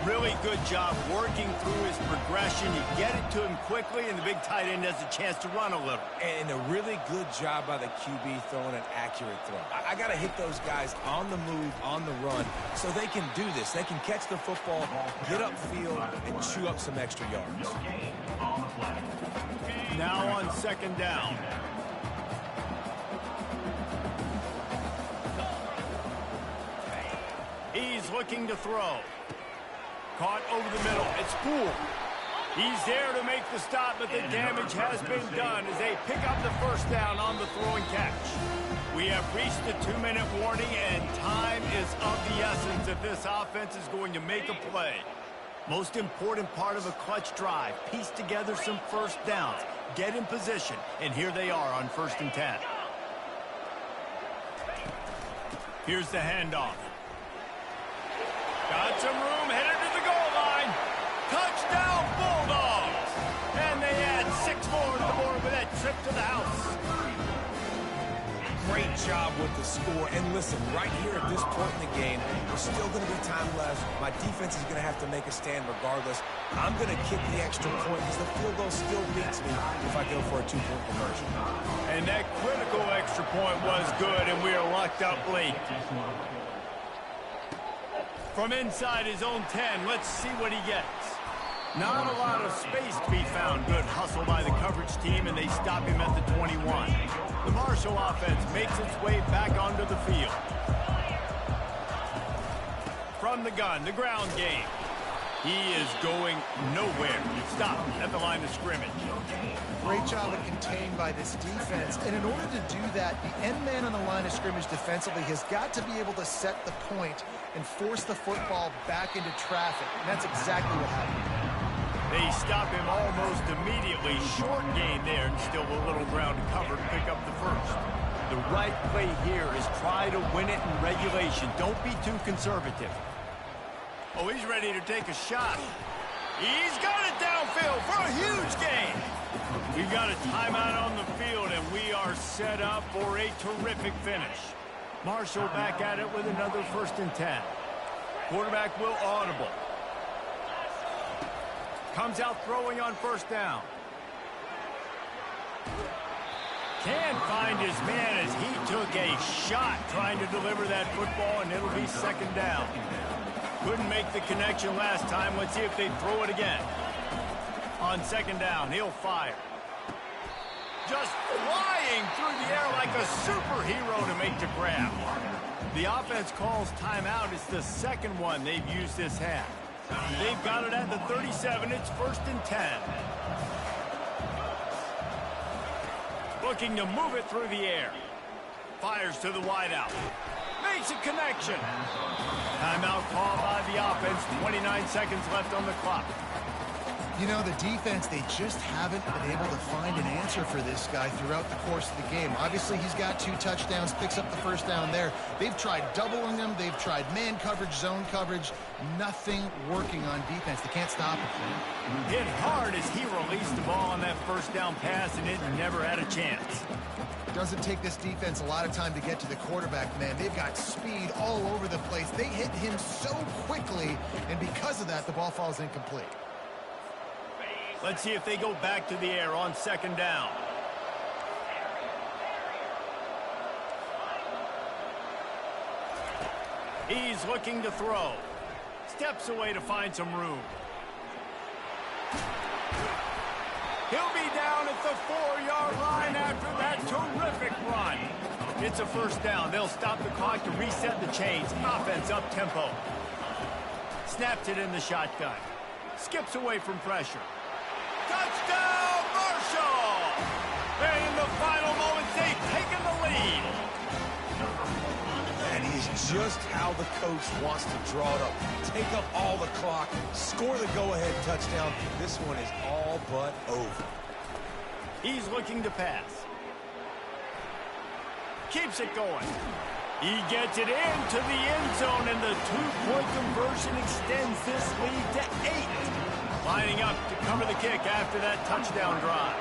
Really good job working through his progression. You get it to him quickly, and the big tight end has a chance to run a little. And a really good job by the QB throwing an accurate throw. I got to hit those guys on the move, on the run, so they can do this. They can catch the football, get upfield, and chew up some extra yards. Now on second down. He's looking to throw. Caught over the middle. It's Poole. He's there to make the stop, but the damage has been done as they pick up the first down on the throw and catch. We have reached the 2-minute warning, and time is of the essence if this offense is going to make a play. Most important part of a clutch drive. Piece together some first downs. Get in position, and here they are on 1st and 10. Here's the handoff. Got some room, headed to the goal line. Touchdown, Bulldogs! And they add 6 more to the board with that trip to the house. Great job with the score. And listen, right here at this point in the game, there's still going to be time left. My defense is going to have to make a stand regardless. I'm going to kick the extra point because the field goal still beats me if I go for a 2-point conversion. And that critical extra point was good, and we are locked up late. From inside his own 10, let's see what he gets. Not a lot of space to be found. Good hustle by the coverage team, and they stop him at the 21. The Marshall offense makes its way back onto the field. From the gun, the ground game. He is going nowhere. Stop at the line of scrimmage. Great job of contained by this defense. And in order to do that, the end man on the line of scrimmage defensively has got to be able to set the point and force the football back into traffic. And that's exactly what happened. They stop him almost immediately. Short gain there, and still a little ground to cover to pick up the first. The right play here is try to win it in regulation. Don't be too conservative. Oh, he's ready to take a shot. He's got it downfield for a huge gain. We've got a timeout on the field, and we are set up for a terrific finish. Marshall back at it with another 1st and 10. Quarterback will audible. Comes out throwing on 1st down. Can't find his man as he took a shot trying to deliver that football, and it'll be 2nd down. Couldn't make the connection last time. Let's see if they throw it again. On 2nd down, he'll fire. Just flying through the air like a superhero to make the grab. The offense calls timeout. It's the 2nd one they've used this half. They've got it at the 37. It's 1st and 10. Looking to move it through the air. Fires to the wideout. Makes a connection. Timeout called by the offense. 29 seconds left on the clock. You know, the defense, they just haven't been able to find an answer for this guy throughout the course of the game. Obviously, he's got 2 touchdowns, picks up the 1st down there. They've tried doubling him. They've tried man coverage, zone coverage. Nothing working on defense. They can't stop him. Hit hard as he released the ball on that 1st down pass, and it never had a chance. Doesn't take this defense a lot of time to get to the quarterback, man. They've got speed all over the place. They hit him so quickly, and because of that, the ball falls incomplete. Let's see if they go back to the air on 2nd down. He's looking to throw. Steps away to find some room. He'll be down at the 4-yard line after that terrific run. It's a 1st down. They'll stop the clock to reset the chains. Offense up tempo. Snaps it in the shotgun. Skips away from pressure. Touchdown, Marshall! And in the final moments, they've taken the lead. That is just how the coach wants to draw it up. Take up all the clock, score the go-ahead touchdown. This one is all but over. He's looking to pass. keeps it going. He gets it into the end zone, and the two-point conversion extends this lead to 8. Lining up to cover the kick after that touchdown drive.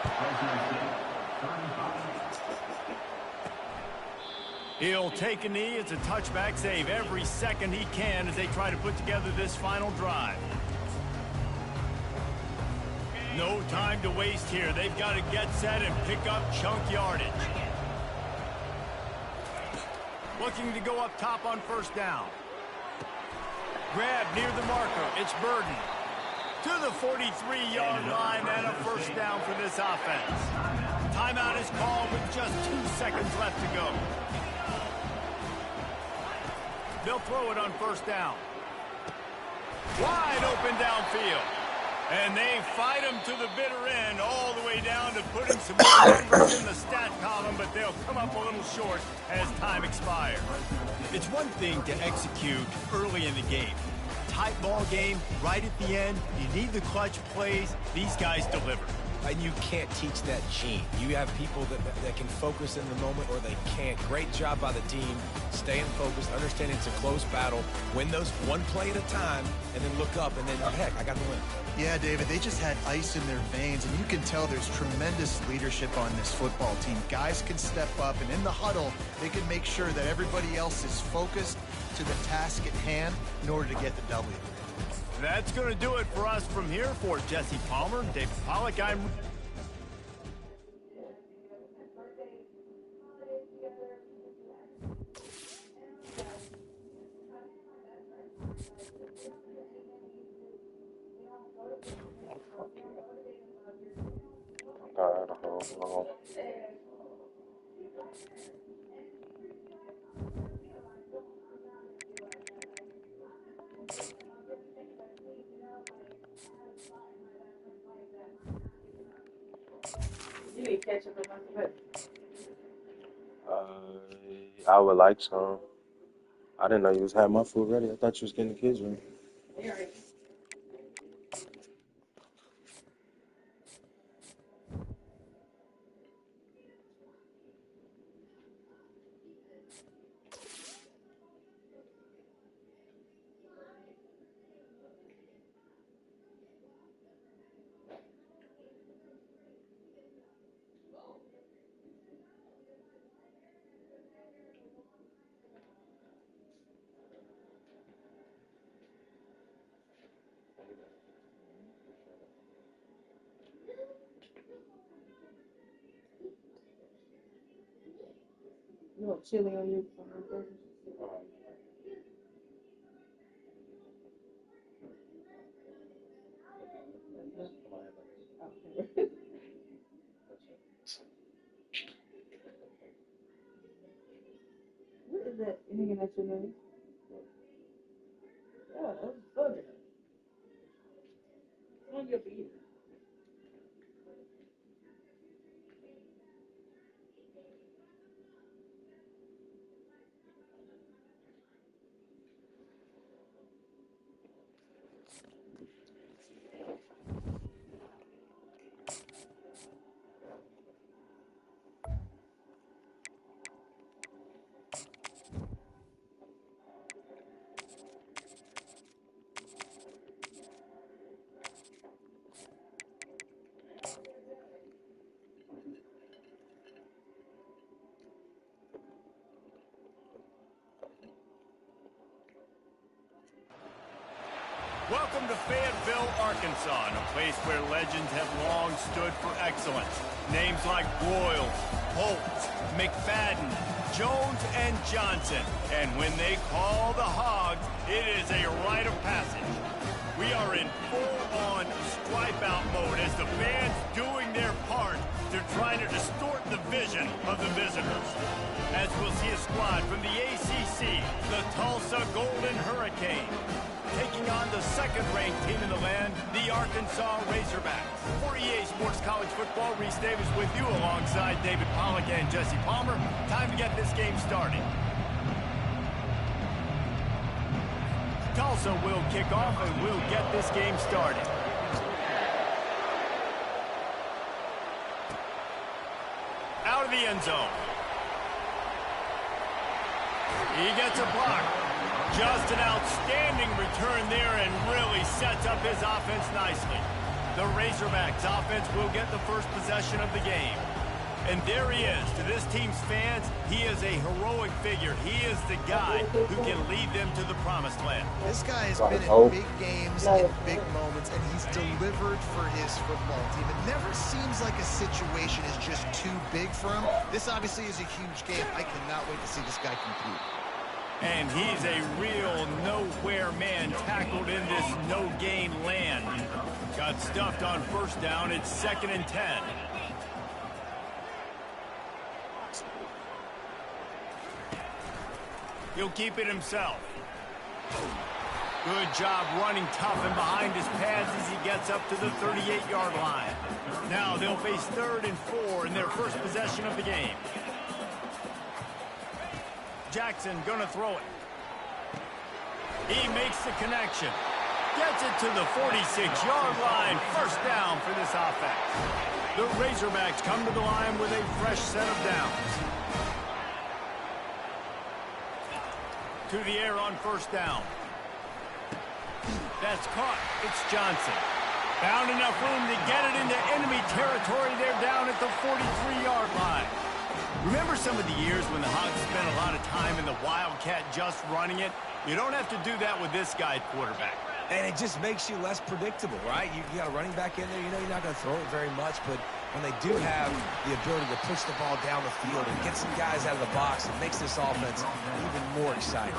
He'll take a knee. It's a touchback save every second he can as they try to put together this final drive. No time to waste here. They've got to get set and pick up chunk yardage. Looking to go up top on first down. Grab near the marker. It's Burden. To the 43-yard line and a first down for this offense. Timeout is called with just 2 seconds left to go. They'll throw it on first down. Wide open downfield. And they fight him to the bitter end, all the way down to putting some more numbers in the stat column, but they'll come up a little short as time expires. It's one thing to execute early in the game. Tight ball game, right at the end, you need the clutch plays. These guys deliver. And you can't teach that gene. You have people that can focus in the moment or they can't. Great job by the team, staying focused, understanding it's a close battle, win those one play at a time, and then look up, and then, heck, I got the win. Yeah, David, they just had ice in their veins, and you can tell there's tremendous leadership on this football team. Guys can step up, and in the huddle, they can make sure that everybody else is focused to the task at hand in order to get the W. That's going to do it for us from here. For Jesse Palmer, David Pollack, I'm... I would like some. I didn't know you was having my food ready. I thought you was getting the kids ready. You want chili on your burger? Okay. What is that hanging at your nose? Oh, that's butter. It's on your beard. Welcome to Fayetteville, Arkansas, a place where legends have long stood for excellence. Names like Broyles, Holtz, McFadden, Jones, and Johnson. And when they call the Hogs, it is a rite of passage. We are in full-on stripe-out mode as the fans doing their part to try to distort the vision of the visitors. As we'll see a squad from the ACC, the Tulsa Golden Hurricane, taking on the second-ranked team in the land, the Arkansas Razorbacks. For EA Sports College Football, Reese Davis with you alongside David Pollack and Jesse Palmer. Time to get this game started. Tulsa will kick off and we'll get this game started. Out of the end zone. He gets a block. Just an outstanding return there and really sets up his offense nicely. The Razorbacks offense will get the first possession of the game. And there he is. To this team's fans, he is a heroic figure. He is the guy who can lead them to the promised land. This guy has been in big games, in big moments, and he's delivered for his football team. It never seems like a situation is just too big for him. This obviously is a huge game. I cannot wait to see this guy compete. And he's a real nowhere man tackled in this no-gain land. Got stuffed on first down. It's 2nd and 10. He'll keep it himself. Good job running tough and behind his pads as he gets up to the 38-yard line. Now they'll face 3rd and 4 in their first possession of the game. Jackson gonna throw it. He makes the connection. Gets it to the 46-yard line. First down for this offense. The Razorbacks come to the line with a fresh set of downs. To the air on first down. That's caught. It's Johnson. Found enough room to get it into enemy territory. They're down at the 43-yard line. Remember some of the years when the Hogs spent a lot of time in the Wildcat just running it? You don't have to do that with this guy at quarterback. And it just makes you less predictable, right? You got a running back in there. You know you're not going to throw it very much, but when they do have the ability to push the ball down the field and get some guys out of the box, it makes this offense even more exciting.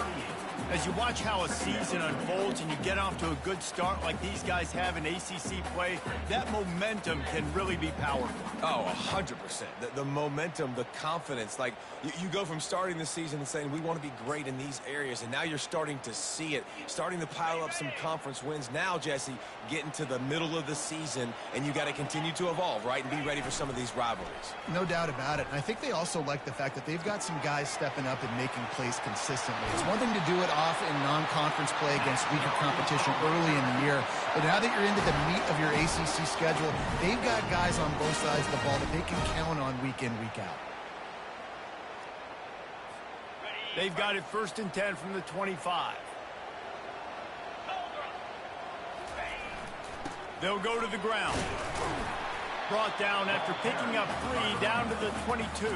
As you watch how a season unfolds and you get off to a good start like these guys have in ACC play, that momentum can really be powerful. Oh, 100%. The momentum, the confidence. Like, you go from starting the season and saying, we want to be great in these areas, and now you're starting to see it, starting to pile up some conference wins. Now, Jesse, getting to the middle of the season, and you got to continue to evolve, right, and be ready for some of these rivalries. No doubt about it. And I think they also like the fact that they've got some guys stepping up and making plays consistently. It's one thing to do it off in non-conference play against weaker competition early in the year, but now that you're into the meat of your ACC schedule, they've got guys on both sides of the ball that they can count on week in, week out. They've got it 1st and 10 from the 25. They'll go to the ground. Brought down after picking up 3 down to the 22.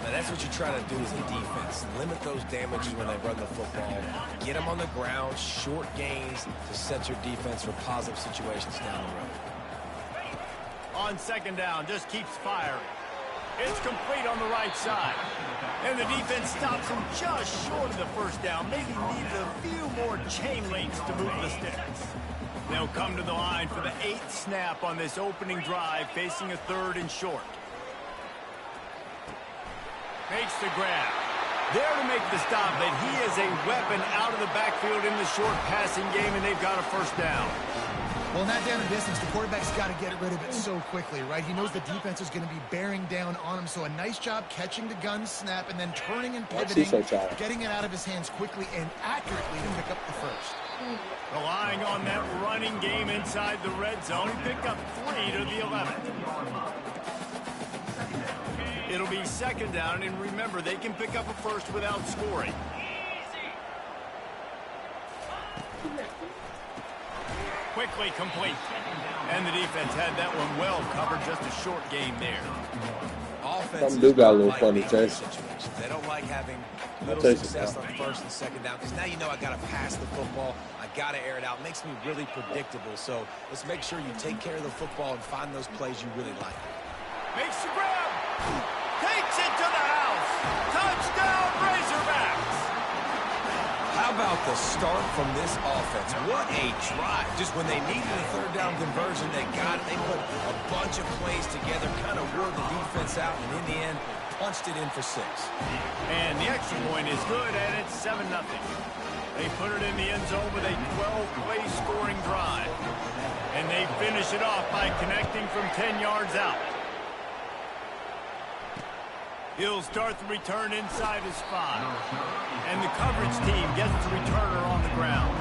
Now that's what you try to do as a defense. Limit those damages when they run the football. Get them on the ground, short gains to set your defense for positive situations down the road. On 2nd down, just keeps firing. It's complete on the right side. And the defense stops him just short of the first down. Maybe needed a few more chain links to move the sticks. They'll come to the line for the 8th snap on this opening drive, facing a 3rd and short. Makes the grab. There to make the stop, but he is a weapon out of the backfield in the short passing game, and they've got a first down. Well, in that down and distance, the quarterback's got to get rid of it so quickly, right? He knows the defense is going to be bearing down on him, so a nice job catching the gun snap and then turning and pivoting, getting it out of his hands quickly and accurately to pick up the first. Relying on that running game inside the red zone, he picked up 3 to the 11th. It'll be 2nd down, and remember, they can pick up a first without scoring. Quickly complete. And the defense had that one well covered, just a short game there. Offense do got a little funny taste. They don't like having little success on 1st and 2nd down, because now you know I got to pass the football. I got to air it out. It makes me really predictable. So let's make sure you take care of the football and find those plays you really like. Makes the grab. Takes it to the house. Touchdown, Razorbacks. How about the start from this offense? What a drive. Just when they needed a 3rd down conversion, they got it. They put a bunch of plays together, kind of wore the defense out, and in the end, punched it in for 6. And the extra point is good, and it's 7-0. They put it in the end zone with a 12-play scoring drive. And they finish it off by connecting from 10 yards out. He'll start the return inside his 5. And the coverage team gets the returner on the ground.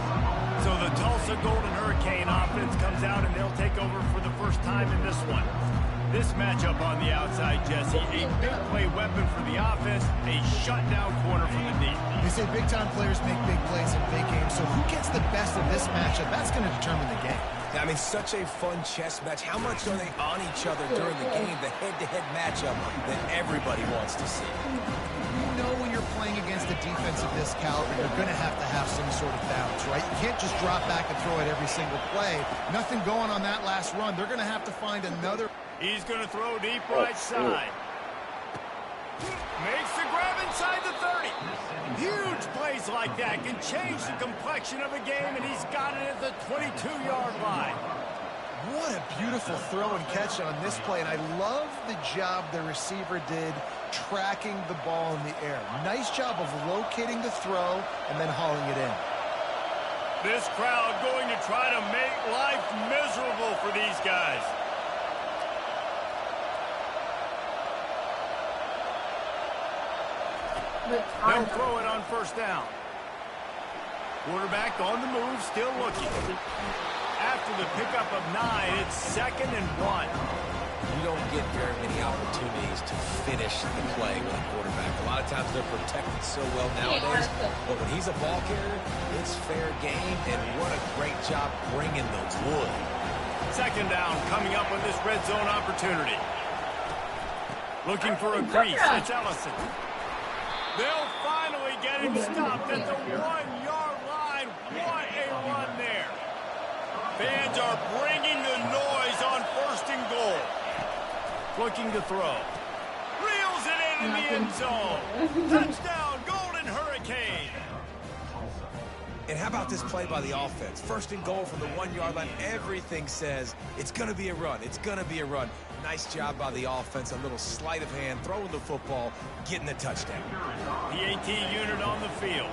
So the Tulsa Golden Hurricane offense comes out, and they'll take over for the first time in this one. This matchup on the outside, Jesse, a big play weapon for the offense, a shutdown corner for the D. They say big-time players make big plays in big games, so who gets the best of this matchup, that's going to determine the game. I mean, such a fun chess match. How much are they on each other during the game? The head-to-head matchup that everybody wants to see. You know when you're playing against a defense of this caliber, you're going to have some sort of balance, right? You can't just drop back and throw it every single play. Nothing going on that last run. They're going to have to find another. He's going to throw deep right side. Makes the grab inside the 30. Huge plays like that can change the complexion of a game, and he's got it at the 22-yard line. What a beautiful throw and catch on this play, and I love the job the receiver did tracking the ball in the air. Nice job of locating the throw and then hauling it in. This crowd going to try to make life miserable for these guys. They'll throw it on first down. Quarterback on the move, still looking. After the pickup of 9, it's 2nd and 1. You don't get very many opportunities to finish the play with a quarterback. A lot of times they're protected so well nowadays. But when he's a ball carrier, it's fair game. And what a great job bringing the wood. 2nd down coming up with this red zone opportunity. Looking for a crease. It's Ellison. They'll finally get him stopped at the 1-yard line. What a run there. Fans are bringing the noise on 1st and goal. Looking to throw. Reels it in the end zone. Touchdown, Golden Hurricane. And how about this play by the offense? 1st and goal from the 1-yard line. Everything says it's going to be a run. It's going to be a run. Nice job by the offense. A little sleight of hand, throwing the football, getting the touchdown. The AT unit on the field.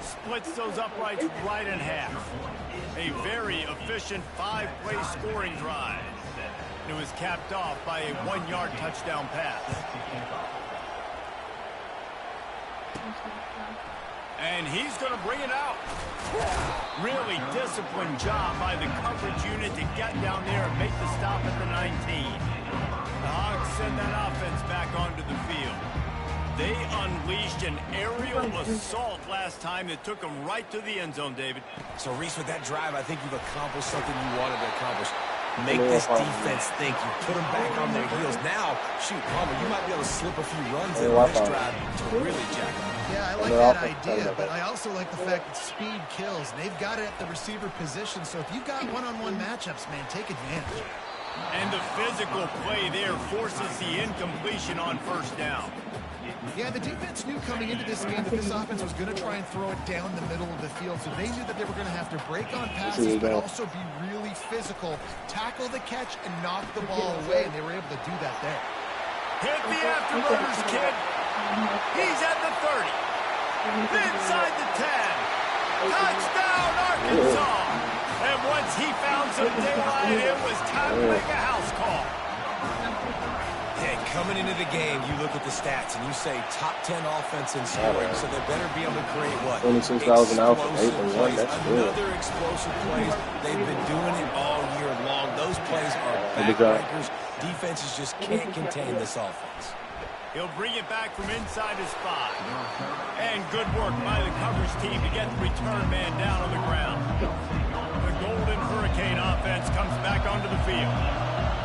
Splits those uprights right in half. A very efficient 5-play scoring drive. It was capped off by a 1-yard touchdown pass. And he's going to bring it out. Really disciplined job by the coverage unit to get down there and make the stop at the 19. The Hogs send that offense back onto the field. They unleashed an aerial assault last time that took them right to the end zone, David. So, Reese, with that drive, I think you've accomplished something you wanted to accomplish. Make this defense think. You put them back on their heels. Now, shoot, Palmer, you might be able to slip a few runs in this drive to really jack them. Yeah, I like that idea, but I also like the fact that speed kills. They've got it at the receiver position, so if you've got one-on-one matchups, man, take advantage. And the physical play there forces the incompletion on 1st down. Yeah, the defense knew coming into this game that this offense was going to try and throw it down the middle of the field, so they knew that they were going to have to break on passes, but also be really physical, tackle the catch, and knock the ball away, and they were able to do that there. Hit the afterburners, kid. He's at the 30. Inside the 10. Touchdown, Arkansas. And once he found some daylight, it was time to make a house call. And coming into the game, you look at the stats and you say top 10 offense in scoring, so they better be able to create what? 26,000 out from 8 and 1. That's good. Another explosive plays. They've been doing it all year long. Those plays are backbreakers. Defenses just can't contain this offense. He'll bring it back from inside his 5. And good work by the coverage team to get the return man down on the ground. The Golden Hurricane offense comes back onto the field.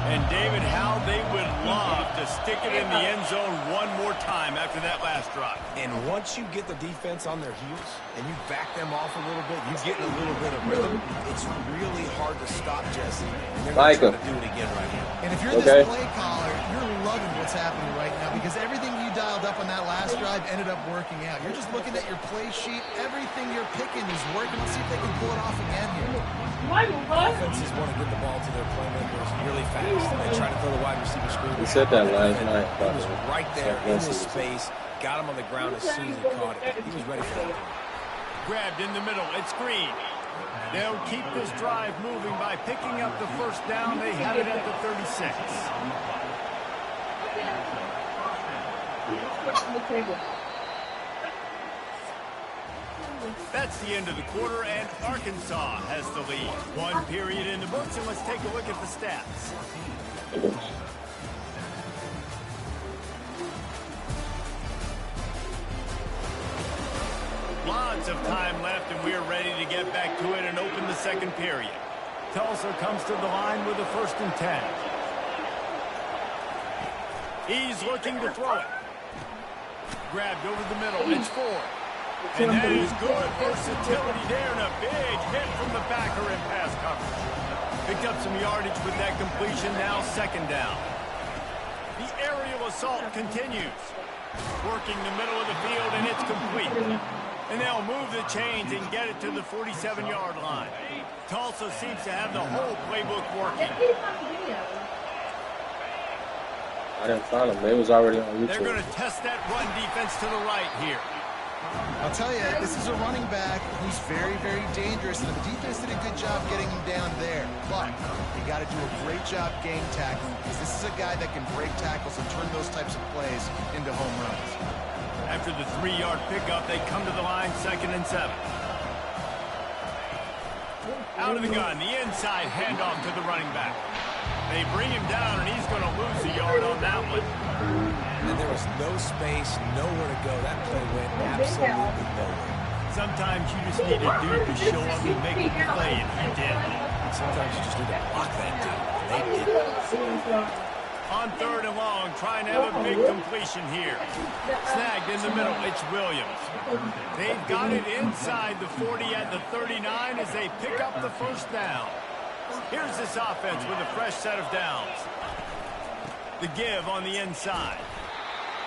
And David, how they would love to stick it in the end zone one more time after that last drive. And once you get the defense on their heels and you back them off a little bit, you get a little bit of rhythm, it's really hard to stop Jesse. And they're going to try to do it again right here. And if you're this play caller, you're loving what's happening right now because everything you dialed up on that last drive ended up working out. You're just looking at your play sheet. Everything you're picking is working. Let's see if they can pull it off again here. Offenses want to get the ball to their playmakers really fast. They try to throw the wide receiver screen. We said that last night. He was right there in his space. Got him on the ground as soon as he caught it. He was ready for that. Grabbed in the middle. It's Green. They'll keep this drive moving by picking up the 1st down. They have it at the 36. That's the end of the quarter, and Arkansas has the lead. 1 period in the books, and let's take a look at the stats. Lots of time left, and we're ready to get back to it and open the second period. Tulsa comes to the line with a 1st and 10. He's looking to throw it. Grabbed over the middle. It's Ford. And that is good versatility there, and a big hit from the backer in pass coverage. Picked up some yardage with that completion, now 2nd down. The aerial assault continues. Working the middle of the field, and it's complete. And they'll move the chains and get it to the 47-yard line. Tulsa seems to have the whole playbook working. I didn't find them. They was already on YouTube. They're going to test that run defense to the right here. I'll tell you, this is a running back who's very, very dangerous, and the defense did a good job getting him down there. But you got to do a great job game tackling, because this is a guy that can break tackles and turn those types of plays into home runs. After the 3-yard pickup, they come to the line, 2nd and 7. Out of the gun, the inside handoff to the running back. They bring him down, and he's going to lose a yard on that one. And there was no space, nowhere to go. That play went absolutely nowhere. Sometimes you just need a dude to show up and make a play, and he did. Sometimes you just need to block that dude, and they did. On 3rd and long, trying to have a big completion here. Snagged in the middle, it's Williams. They've got it inside the 40 at the 39 as they pick up the 1st down. Here's this offense with a fresh set of downs. The give on the inside.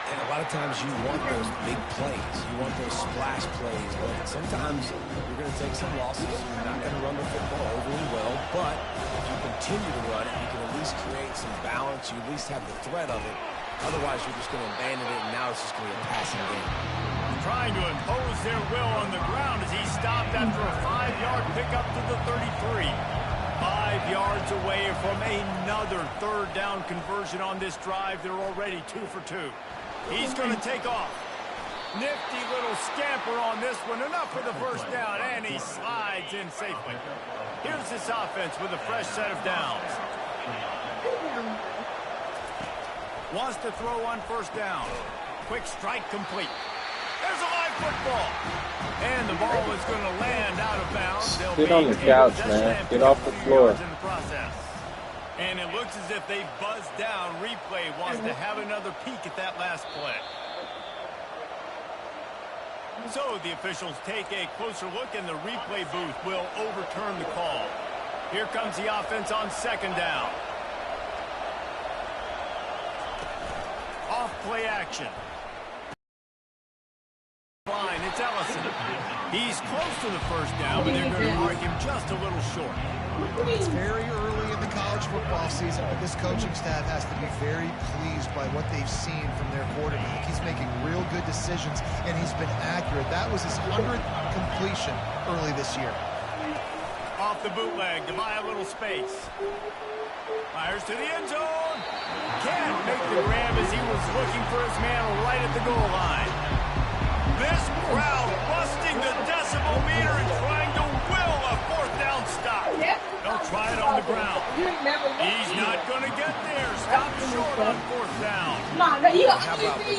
And a lot of times you want those big plays. You want those splash plays. But sometimes you're going to take some losses. You're not going to run the football overly well. But if you continue to run it, you can at least create some balance. You at least have the threat of it. Otherwise, you're just going to abandon it, and now it's just going to be a passing game. Trying to impose their will on the ground as he stopped after a 5-yard pickup to the 33. 5 yards away from another 3rd down conversion on this drive. They're already 2 for 2. He's going to take off. Nifty little scamper on this one. Enough for the 1st down, and he slides in safely. Here's this offense with a fresh set of downs. Wants to throw on 1st down. Quick strike complete. There's a live football. And the ball is going to land out of bounds. Get on the couch, man. Get off the floor. In the process. And it looks as if they buzzed down. Replay wants to have another peek at that last play. So the officials take a closer look, and the replay booth will overturn the call. Here comes the offense on 2nd down. Off play action. Line, it's Ellison. He's close to the 1st down, but they're going to mark him just a little short. It's very early in the college football season, but this coaching staff has to be very pleased by what they've seen from their quarterback. He's making real good decisions, and he's been accurate. That was his 100th completion early this year. Off the bootleg to buy a little space. Fires to the end zone. Can't make the grab as he was looking for his man right at the goal line. This crowd busting the decibel meter and trying to will a 4th down stop. They'll try it on the ground. He's not going to get there. Stop short on 4th down. How about the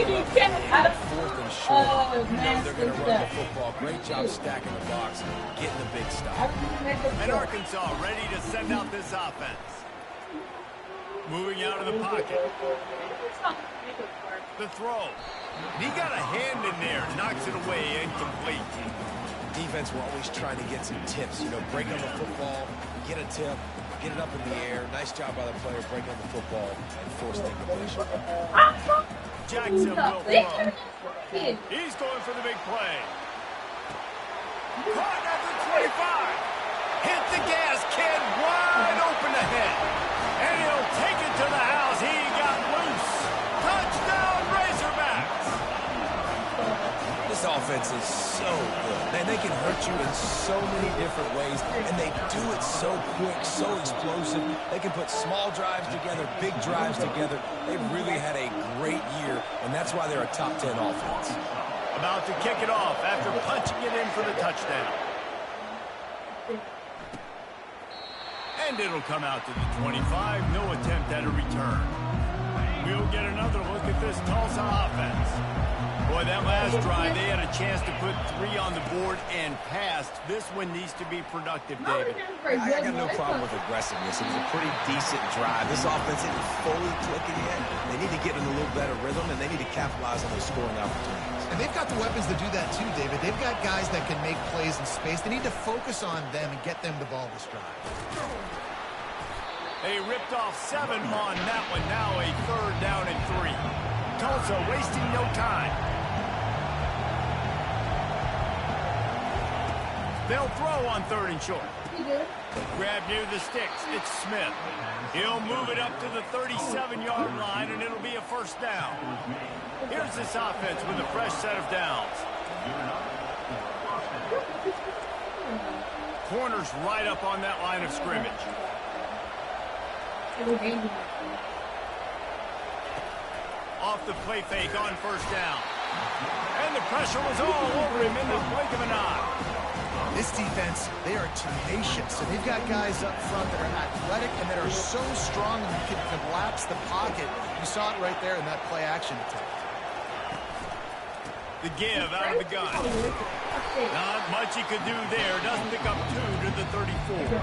defense? 4th and short. You know they're going to run the football. Great job stacking the box, getting the big stop. And Arkansas ready to send out this offense. Moving out of the pocket. The throw. He got a hand in there, knocks it away, incomplete. Defense, we're always trying to get some tips. You know, break on the football, get a tip, get it up in the air. Nice job by the player, break on the football, and force the incompletion. Jackson will throw. He's going for the big play. Caught at the 25. Hit the gas, kid, wide open ahead. And he'll take it to the house. He got loose. Touchdown, Razorbacks. This offense is so good. Man, they can hurt you in so many different ways, and they do it so quick, so explosive. They can put small drives together, big drives together. They've really had a great year, and that's why they're a top 10 offense. About to kick it off after punching it in for the touchdown. And it'll come out to the 25. No attempt at a return. We'll get another look at this Tulsa offense. Boy, Boy, that last drive, they had a chance to put 3 on the board and passed. This one needs to be productive, David. I got no problem with aggressiveness. It was a pretty decent drive. This offense isn't fully clicking yet. They need to get in a little better rhythm, and they need to capitalize on those scoring opportunities. And they've got the weapons to do that too, David. They've got guys that can make plays in space. They need to focus on them and get them the ball this drive. They ripped off 7 on that one. Now a 3rd down and 3. Tulsa wasting no time. They'll throw on 3rd and short. Grab near the sticks. It's Smith. He'll move it up to the 37-yard line, and it'll be a 1st down. Here's this offense with a fresh set of downs. Corners right up on that line of scrimmage. Off the play fake on 1st down. And the pressure was all over him in the blink of an eye. This defense, they are tenacious, and they've got guys up front that are athletic and that are so strong and you can collapse the pocket. You saw it right there in that play action attempt. The give out of the gun. Not much he could do there. Doesn't pick up 2 to the 34.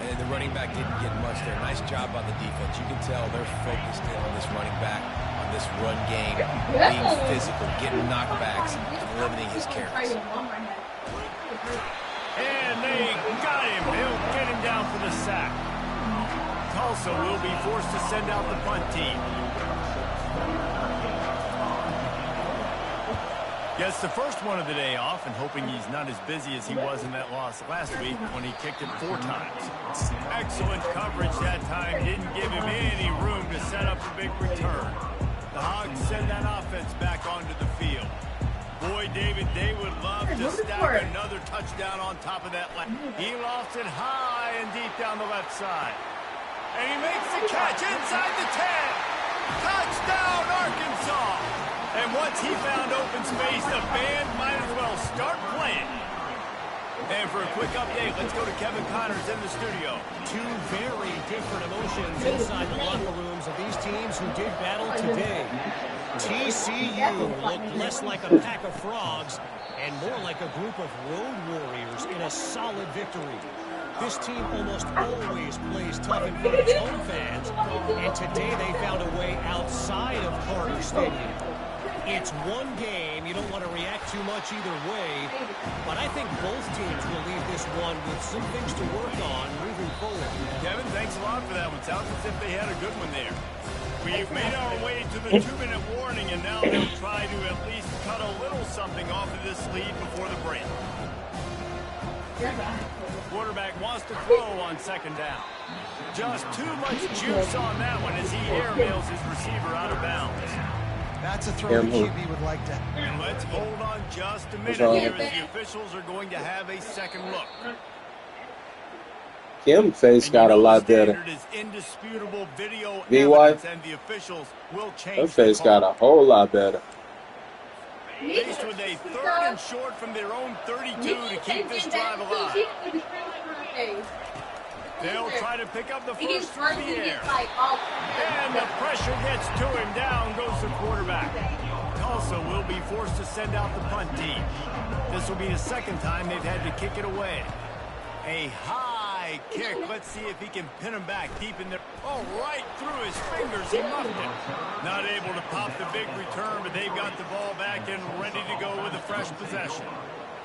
And the running back didn't get much there. Nice job by the defense. You can tell they're focused in on this running back, on this run game, being physical, getting knockbacks, and limiting his carries. And they got him. They'll get him down for the sack. Tulsa will be forced to send out the punt team. Gets the first one of the day off and hoping he's not as busy as he was in that loss last week when he kicked it 4 times. Excellent coverage that time. Didn't give him any room to set up a big return. The Hogs send that offense back onto the field. Boy, David, they would love to stack another touchdown on top of that. He lost it high and deep down the left side. And he makes the catch inside the 10. Touchdown, Arkansas. And once he found open space, the band might as well start playing. And for a quick update, let's go to Kevin Connors in the studio. 2 very different emotions inside the locker rooms of these teams who did battle today. TCU looked less like a pack of frogs and more like a group of road warriors in a solid victory. This team almost always plays tough in front of its home fans, and today they found a way outside of Carter Stadium. It's one game. You don't want to react too much either way, but I think both teams will leave this one with some things to work on moving forward. Kevin, thanks a lot for that one. Sounds as if they had a good one there. We've made our way to the 2-minute warning, and now they'll try to at least cut a little something off of this lead before the break. Quarterback wants to throw on 2nd down. Just too much juice on that one as he airmails his receiver out of bounds. That's a throw the QB would like to. And let's hold on just a minute here as the officials are going to have a second look. Kim's face got a lot better. Indisputable video VY, and the officials will change. her face got a whole lot better. Faced with a 3rd and short from their own 32 to keep this drive alive. They'll try to pick up the first through the air. And the pressure gets to him. Down goes the quarterback. Tulsa will be forced to send out the punt team. This will be the 2nd time they've had to kick it away. A high kick. Let's see if he can pin him back deep in there. Oh, right through his fingers. He muffed it. Not able to pop the big return, but they've got the ball back and ready to go with a fresh possession.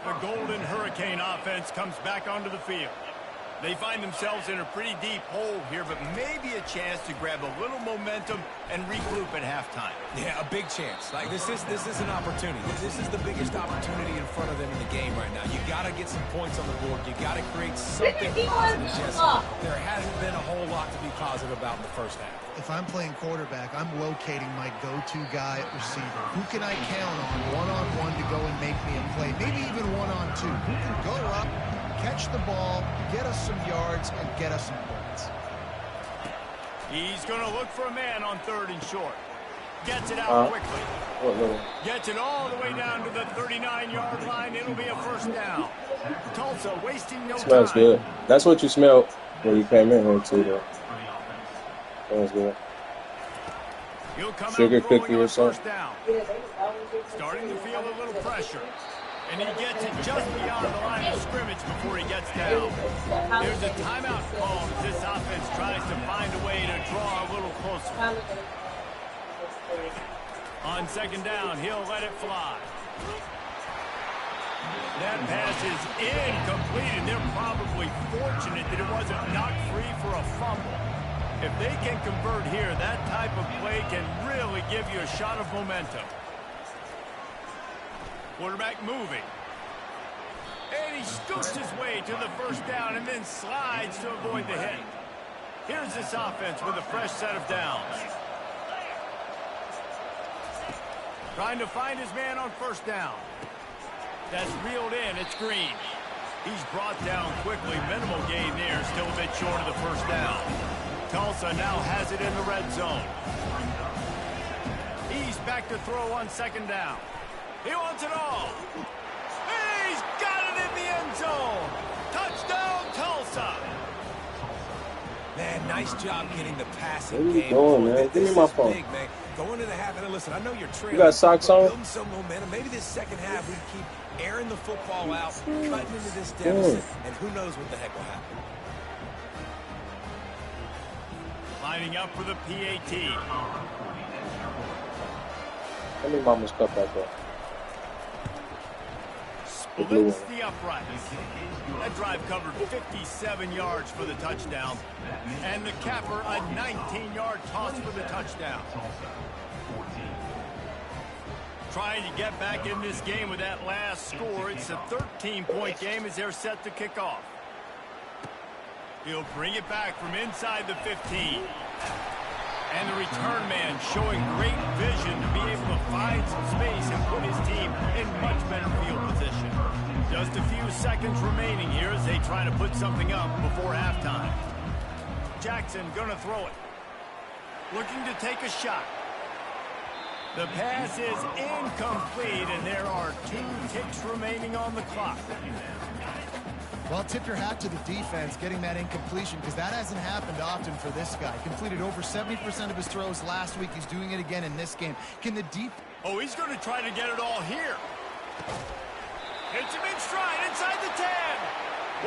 The Golden Hurricane offense comes back onto the field. They find themselves in a pretty deep hole here, but maybe a chance to grab a little momentum and regroup at halftime. Yeah, a big chance. Like this is an opportunity. This is the biggest opportunity in front of them in the game right now. You got to get some points on the board. You got to create something positive. Just, there hasn't been a whole lot to be positive about in the first half. If I'm playing quarterback, I'm locating my go-to guy at receiver. Who can I count on one-on-one to go and make me a play? Maybe even one-on-two. Who can go up, catch the ball, get us some yards, and get us some points. He's going to look for a man on 3rd and short. Gets it out quickly. Gets it all the way down to the 39-yard line. It'll be a 1st down. Tulsa wasting no time. Smells good. That's what you smelled when you came in here, too, though. Smells good. He'll come Sugar out cookie or something. Starting And he gets it just beyond the line of scrimmage before he gets down. There's a timeout call as this offense tries to find a way to draw a little closer. On second down, he'll let it fly. That pass is incomplete, and they're probably fortunate that it wasn't knocked free for a fumble. If they can convert here, that type of play can really give you a shot of momentum. Quarterback moving. And he scoots his way to the first down and then slides to avoid the hit. Here's this offense with a fresh set of downs. Trying to find his man on first down. That's reeled in. It's Green. He's brought down quickly. Minimal gain there. Still a bit short of the first down. Tulsa now has it in the red zone. He's back to throw on second down. He wants it all. He's got it in the end zone. Touchdown, Tulsa. Man, nice job getting the passing What are you game. doing, man? Give me my phone. Big, man. Going into the half, and listen, I know you're trailing. You got socks on? Building some momentum. Maybe this second half we keep airing the football out, cutting into this deficit, and who knows what the heck will happen. Lining up for the PAT. Let me mama's cup back up. Splits the uprights. That drive covered 57 yards for the touchdown. And the capper, a 19-yard toss for the touchdown. Trying to get back in this game with that last score. It's a 13-point game as they're set to kick off. He'll bring it back from inside the 15. And the return man showing great vision to be able to find some space and put his team in much better field position. Just a few seconds remaining here as they try to put something up before halftime. Jackson gonna throw it. Looking to take a shot. The pass is incomplete, and there are 2 ticks remaining on the clock. Well, tip your hat to the defense getting that incompletion, because that hasn't happened often for this guy. Completed over 70% of his throws last week. He's doing it again in this game. Can the deep... Oh, he's going to try to get it all here. Hits him in stride inside the 10.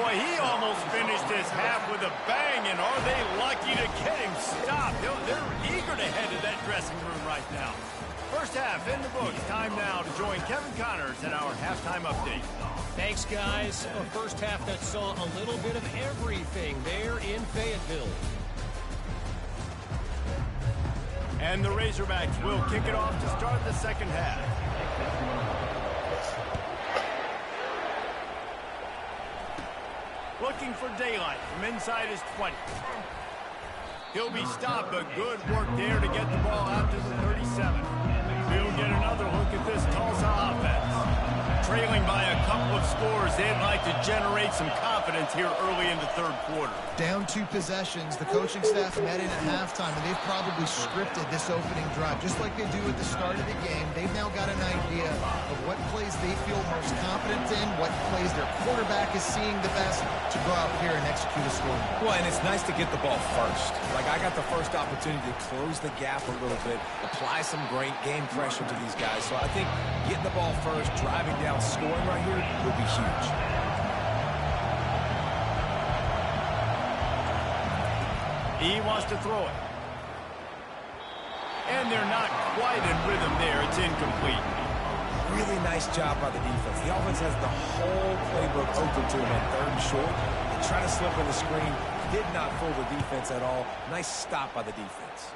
Boy, he almost finished his half with a bang, and are they lucky to get him stopped? They're eager to head to that dressing room right now. First half in the books. Time now to join Kevin Connors at our halftime update. Thanks, guys. A first half that saw a little bit of everything there in Fayetteville. And the Razorbacks will kick it off to start the second half. Looking for daylight from inside his 20. He'll be stopped, but good work there to get the ball out to the 37. We'll get another look at this Tulsa offense. Trailing by a couple of scores, they'd like to generate some confidence here early in the third quarter. Down 2 possessions. The coaching staff met in at halftime, and they've probably scripted this opening drive. Just like they do at the start of the game, they've now got an idea of what plays they feel most confident in, what plays their quarterback is seeing the best to go out here and execute a score. Well, and it's nice to get the ball first. Like, I got the first opportunity to close the gap a little bit, apply some great game pressure to these guys. So I think getting the ball first, driving down, scoring right here would be huge. He wants to throw it. And they're not quite in rhythm there. It's incomplete. Really nice job by the defense. The offense has the whole playbook open to them on third and short. They try to slip in the screen. Did not fool the defense at all. Nice stop by the defense.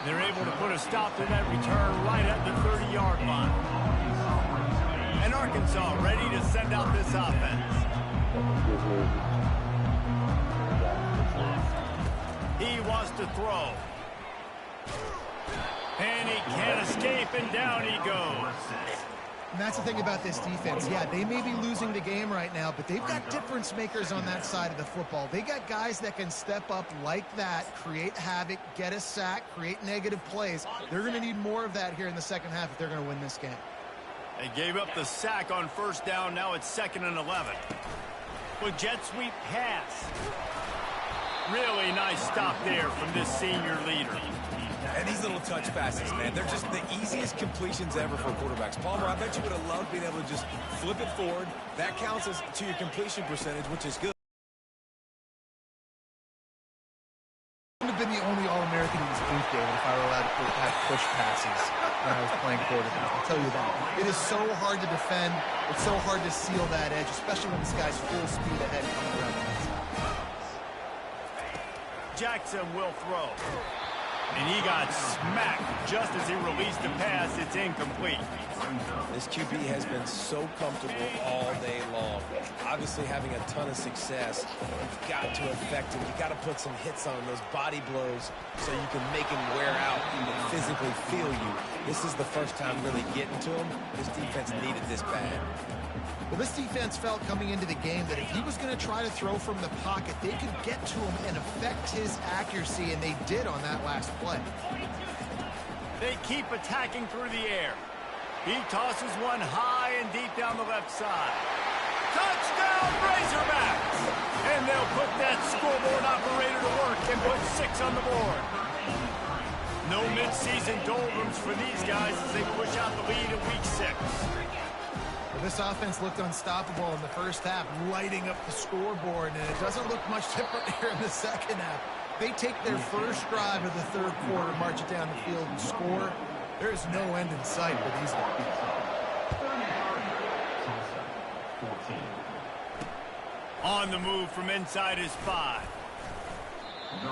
They're able to put a stop to that return right at the 30-yard line. And Arkansas ready to send out this offense. He wants to throw. And he can't escape, and down he goes. And that's the thing about this defense. Yeah, they may be losing the game right now, but they've got difference makers on that side of the football. They got guys that can step up like that, create havoc, get a sack, create negative plays. They're going to need more of that here in the second half if they're going to win this game. They gave up the sack on first down. Now it's 2nd and 11. With jet sweep pass. Really nice stop there from this senior leader. And these little touch passes, man, they're just the easiest completions ever for quarterbacks. Palmer, I bet you would have loved being able to just flip it forward. That counts as to your completion percentage, which is good. I would have been the only All-American in this booth, David, if I were allowed to have push passes when I was playing quarterback. I'll tell you that. It is so hard to defend. It's so hard to seal that edge, especially when this guy's full speed ahead coming around the outside. Jackson will throw. And he got smacked just as he released the pass. It's incomplete. This QB has been so comfortable all day long. Obviously having a ton of success. You've got to affect him. You've got to put some hits on him, those body blows, so you can make him wear out and physically feel you. This is the first time really getting to him. This defense needed this bad. Well, this defense felt coming into the game that if he was going to try to throw from the pocket, they could get to him and affect his accuracy, and they did on that last play. They keep attacking through the air. He tosses one high and deep down the left side. Touchdown, Razorbacks! And they'll put that scoreboard operator to work and put 6 on the board. No midseason doldrums for these guys as they push out the lead in week 6. Well, this offense looked unstoppable in the first half, lighting up the scoreboard, and it doesn't look much different here in the second half. They take their first drive of the third quarter, march it down the field, and score. There is no end in sight for these guys. On the move from inside his 5. The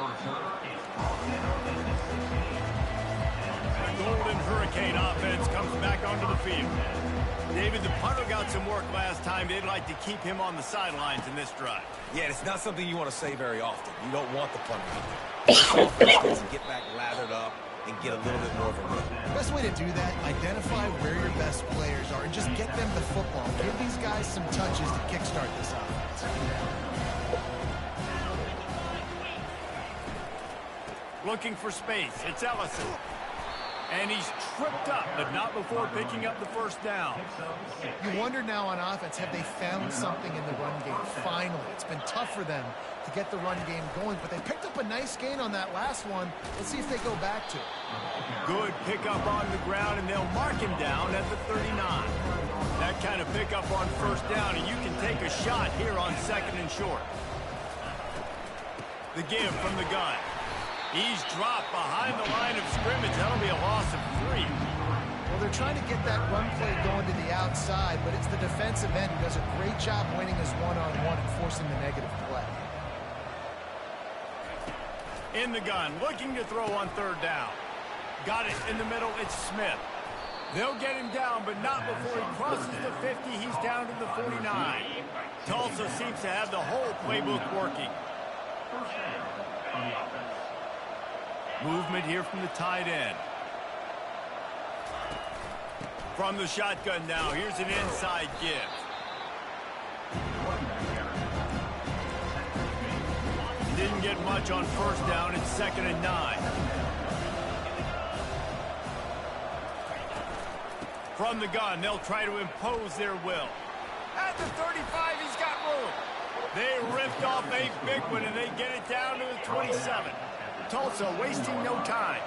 Golden Hurricane offense comes back onto the field. David, the punter got some work last time. They'd like to keep him on the sidelines in this drive. Yeah, it's not something you want to say very often. You don't want the punter out there. This offense needs to get back lathered up and get a little bit more of a run. The best way to do that, identify where your best players are and just get them the football. Give these guys some touches to kickstart this offense. Looking for space. It's Ellison. And he's tripped up, but not before picking up the first down. You wonder now on offense, have they found something in the run game? Finally, it's been tough for them to get the run game going, but they picked up a nice gain on that last one. Let's see if they go back to it. Good pickup on the ground, and they'll mark him down at the 39. That kind of pickup on first down, and you can take a shot here on 2nd and short. The give from the gun. He's dropped behind the line of scrimmage. That'll be a loss of 3. Well, they're trying to get that run play going to the outside, but it's the defensive end who does a great job winning his one-on-one and forcing the negative play. In the gun, looking to throw on 3rd down. Got it in the middle. It's Smith. They'll get him down, but not before he crosses the 50. He's down to the 49. Tulsa seems to have the whole playbook working. Movement here from the tight end. From the shotgun now, here's an inside give. Didn't get much on first down. It's 2nd and 9. From the gun, they'll try to impose their will. At the 35, he's got room. They ripped off a big one, and they get it down to the 27. Tulsa wasting no time.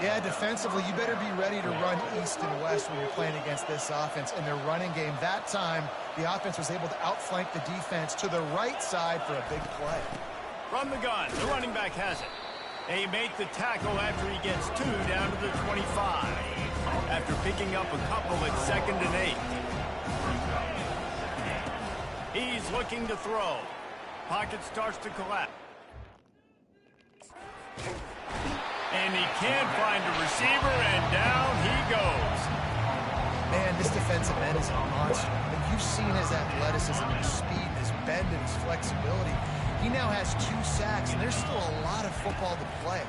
Yeah, defensively, you better be ready to run east and west when you're playing against this offense. In their running game, that time, the offense was able to outflank the defense to the right side for a big play. From the gun, the running back has it. They make the tackle after he gets 2 down to the 25. After picking up a couple at 2nd and 8. He's looking to throw. Pocket starts to collapse. And he can't find a receiver, and down he goes. Man, this defensive end is a monster. And you've seen his athleticism, his speed, his bend, and his flexibility. He now has 2 sacks, and there's still a lot of football to play.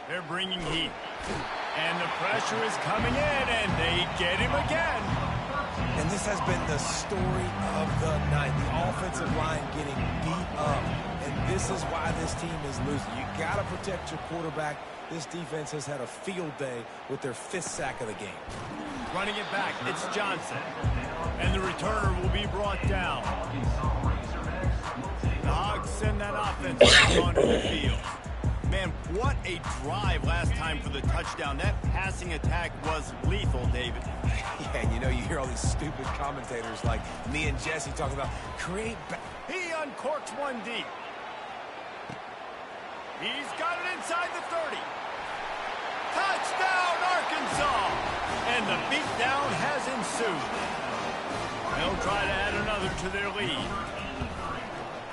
They're bringing heat. And the pressure is coming in, and they get him again. And this has been the story of the night. The offensive line getting beat up. And this is why this team is losing. You got to protect your quarterback. This defense has had a field day with their 5th sack of the game. Running it back, it's Johnson. And the returner will be brought down. The Hogs send that offense back onto the field. a drive last time for the touchdown. That passing attack was lethal, David. Yeah, you know, you hear all these stupid commentators like me and Jesse talking about create. He uncorks one deep. He's got it inside the 30. Touchdown, Arkansas! And the beatdown has ensued. They'll try to add another to their lead.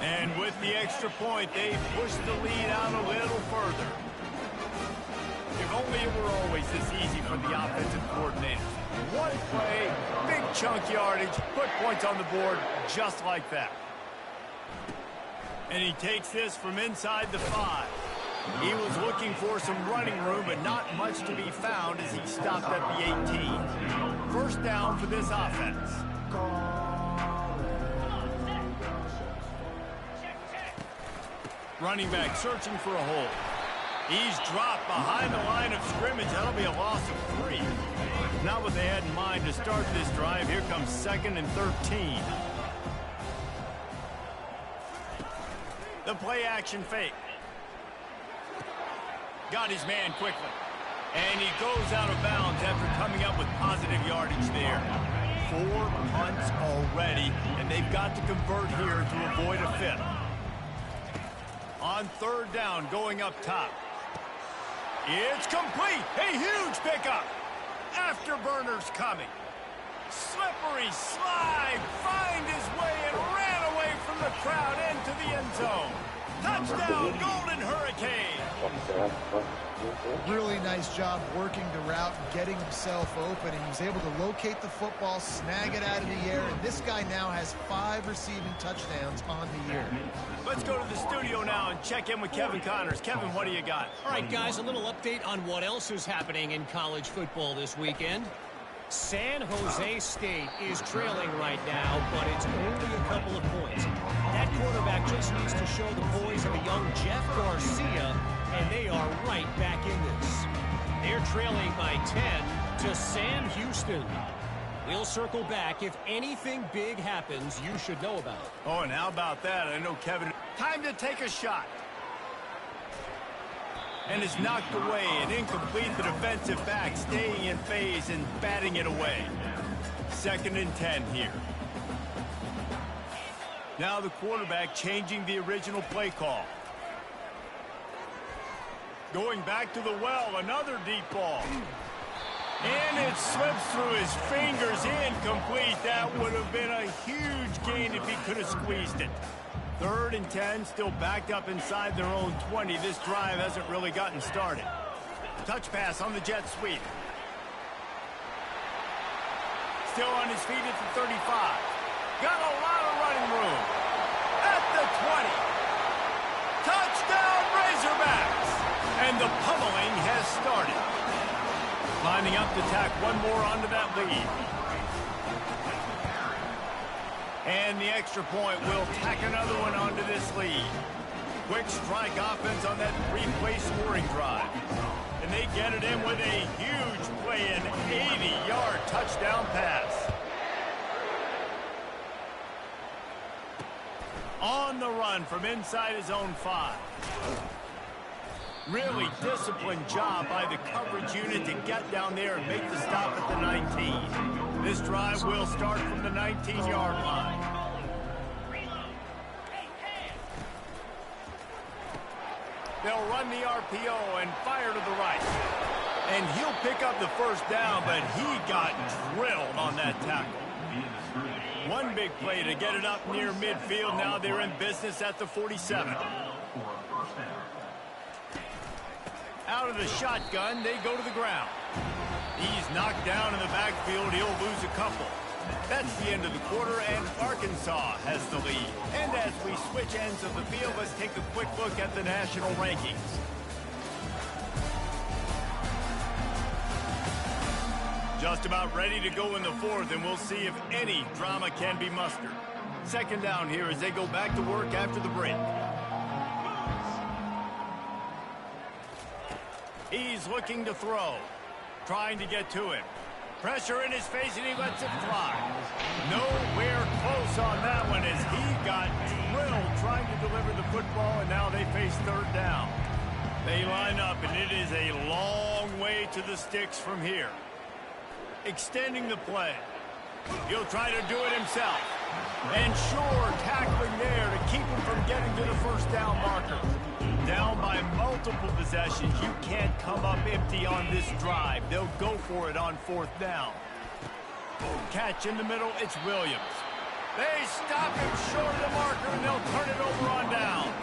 And with the extra point, they've pushed the lead out a little further. If only it were always this easy for the offensive coordinators. One play, big chunk yardage, put points on the board just like that. And he takes this from inside the 5. He was looking for some running room, but not much to be found as he stopped at the 18. First down for this offense. Running back searching for a hole. He's dropped behind the line of scrimmage. That'll be a loss of 3. Not what they had in mind to start this drive. Here comes 2nd and 13. The play action fake. Got his man quickly. And he goes out of bounds after coming up with positive yardage there. 4 punts already, and they've got to convert here to avoid a 5th. On 3rd down, going up top. It's complete. A huge pickup. Afterburners coming. Slippery slide. Find his way and ran away from the crowd into the end zone. Touchdown, Golden Hurricane. Really nice job working the route and getting himself open. And he was able to locate the football, snag it out of the air. And this guy now has 5 receiving touchdowns on the year. Let's go to the studio now and check in with Kevin Connors. Kevin, what do you got? All right, guys, a little update on what else is happening in college football this weekend. San Jose State is trailing right now, but it's only a couple of points. That quarterback just needs to show the boys of a young Jeff Garcia, and they are right back in this. They're trailing by 10 to Sam Houston. We'll circle back. If anything big happens, you should know about it. Oh, and how about that? I know, Kevin. Time to take a shot. And is knocked away and incomplete. The defensive back staying in phase and batting it away. 2nd and 10 here. Now the quarterback changing the original play call. Going back to the well, another deep ball. And it slips through his fingers, incomplete. That would have been a huge gain if he could have squeezed it. 3rd and 10, still backed up inside their own 20. This drive hasn't really gotten started. Touch pass on the jet sweep. Still on his feet at the 35. Got a lot of running room. At the 20. Touchdown, Razorbacks! And the pummeling has started. Lining up to tack one more onto that lead. And the extra point will tack another one onto this lead. Quick strike offense on that 3-play scoring drive. And they get it in with a huge play, an 80-yard touchdown pass. On the run from inside his own 5. Really disciplined job by the coverage unit to get down there and make the stop at the 19. This drive will start from the 19-yard line. They'll run the RPO and fire to the right. And he'll pick up the first down, but he got drilled on that tackle. One big play to get it up near midfield. Now they're in business at the 47. Out of the shotgun, they go to the ground. He's knocked down in the backfield. He'll lose a couple. That's the end of the quarter, and Arkansas has the lead. And as we switch ends of the field, let's take a quick look at the national rankings. Just about ready to go in the 4th, and we'll see if any drama can be mustered. 2nd down here as they go back to work after the break. He's looking to throw. Trying to get to him. Pressure in his face, and he lets it fly. Nowhere close on that one as he got drilled trying to deliver the football, and now they face 3rd down. They line up, and it is a long way to the sticks from here. Extending the play. He'll try to do it himself. And sure, tackling there to keep him from getting to the first down marker. Down by multiple possessions, you can't come up empty on this drive. They'll go for it on 4th down. Catch in the middle, it's Williams. They stop him short of the marker, and they'll turn it over on down.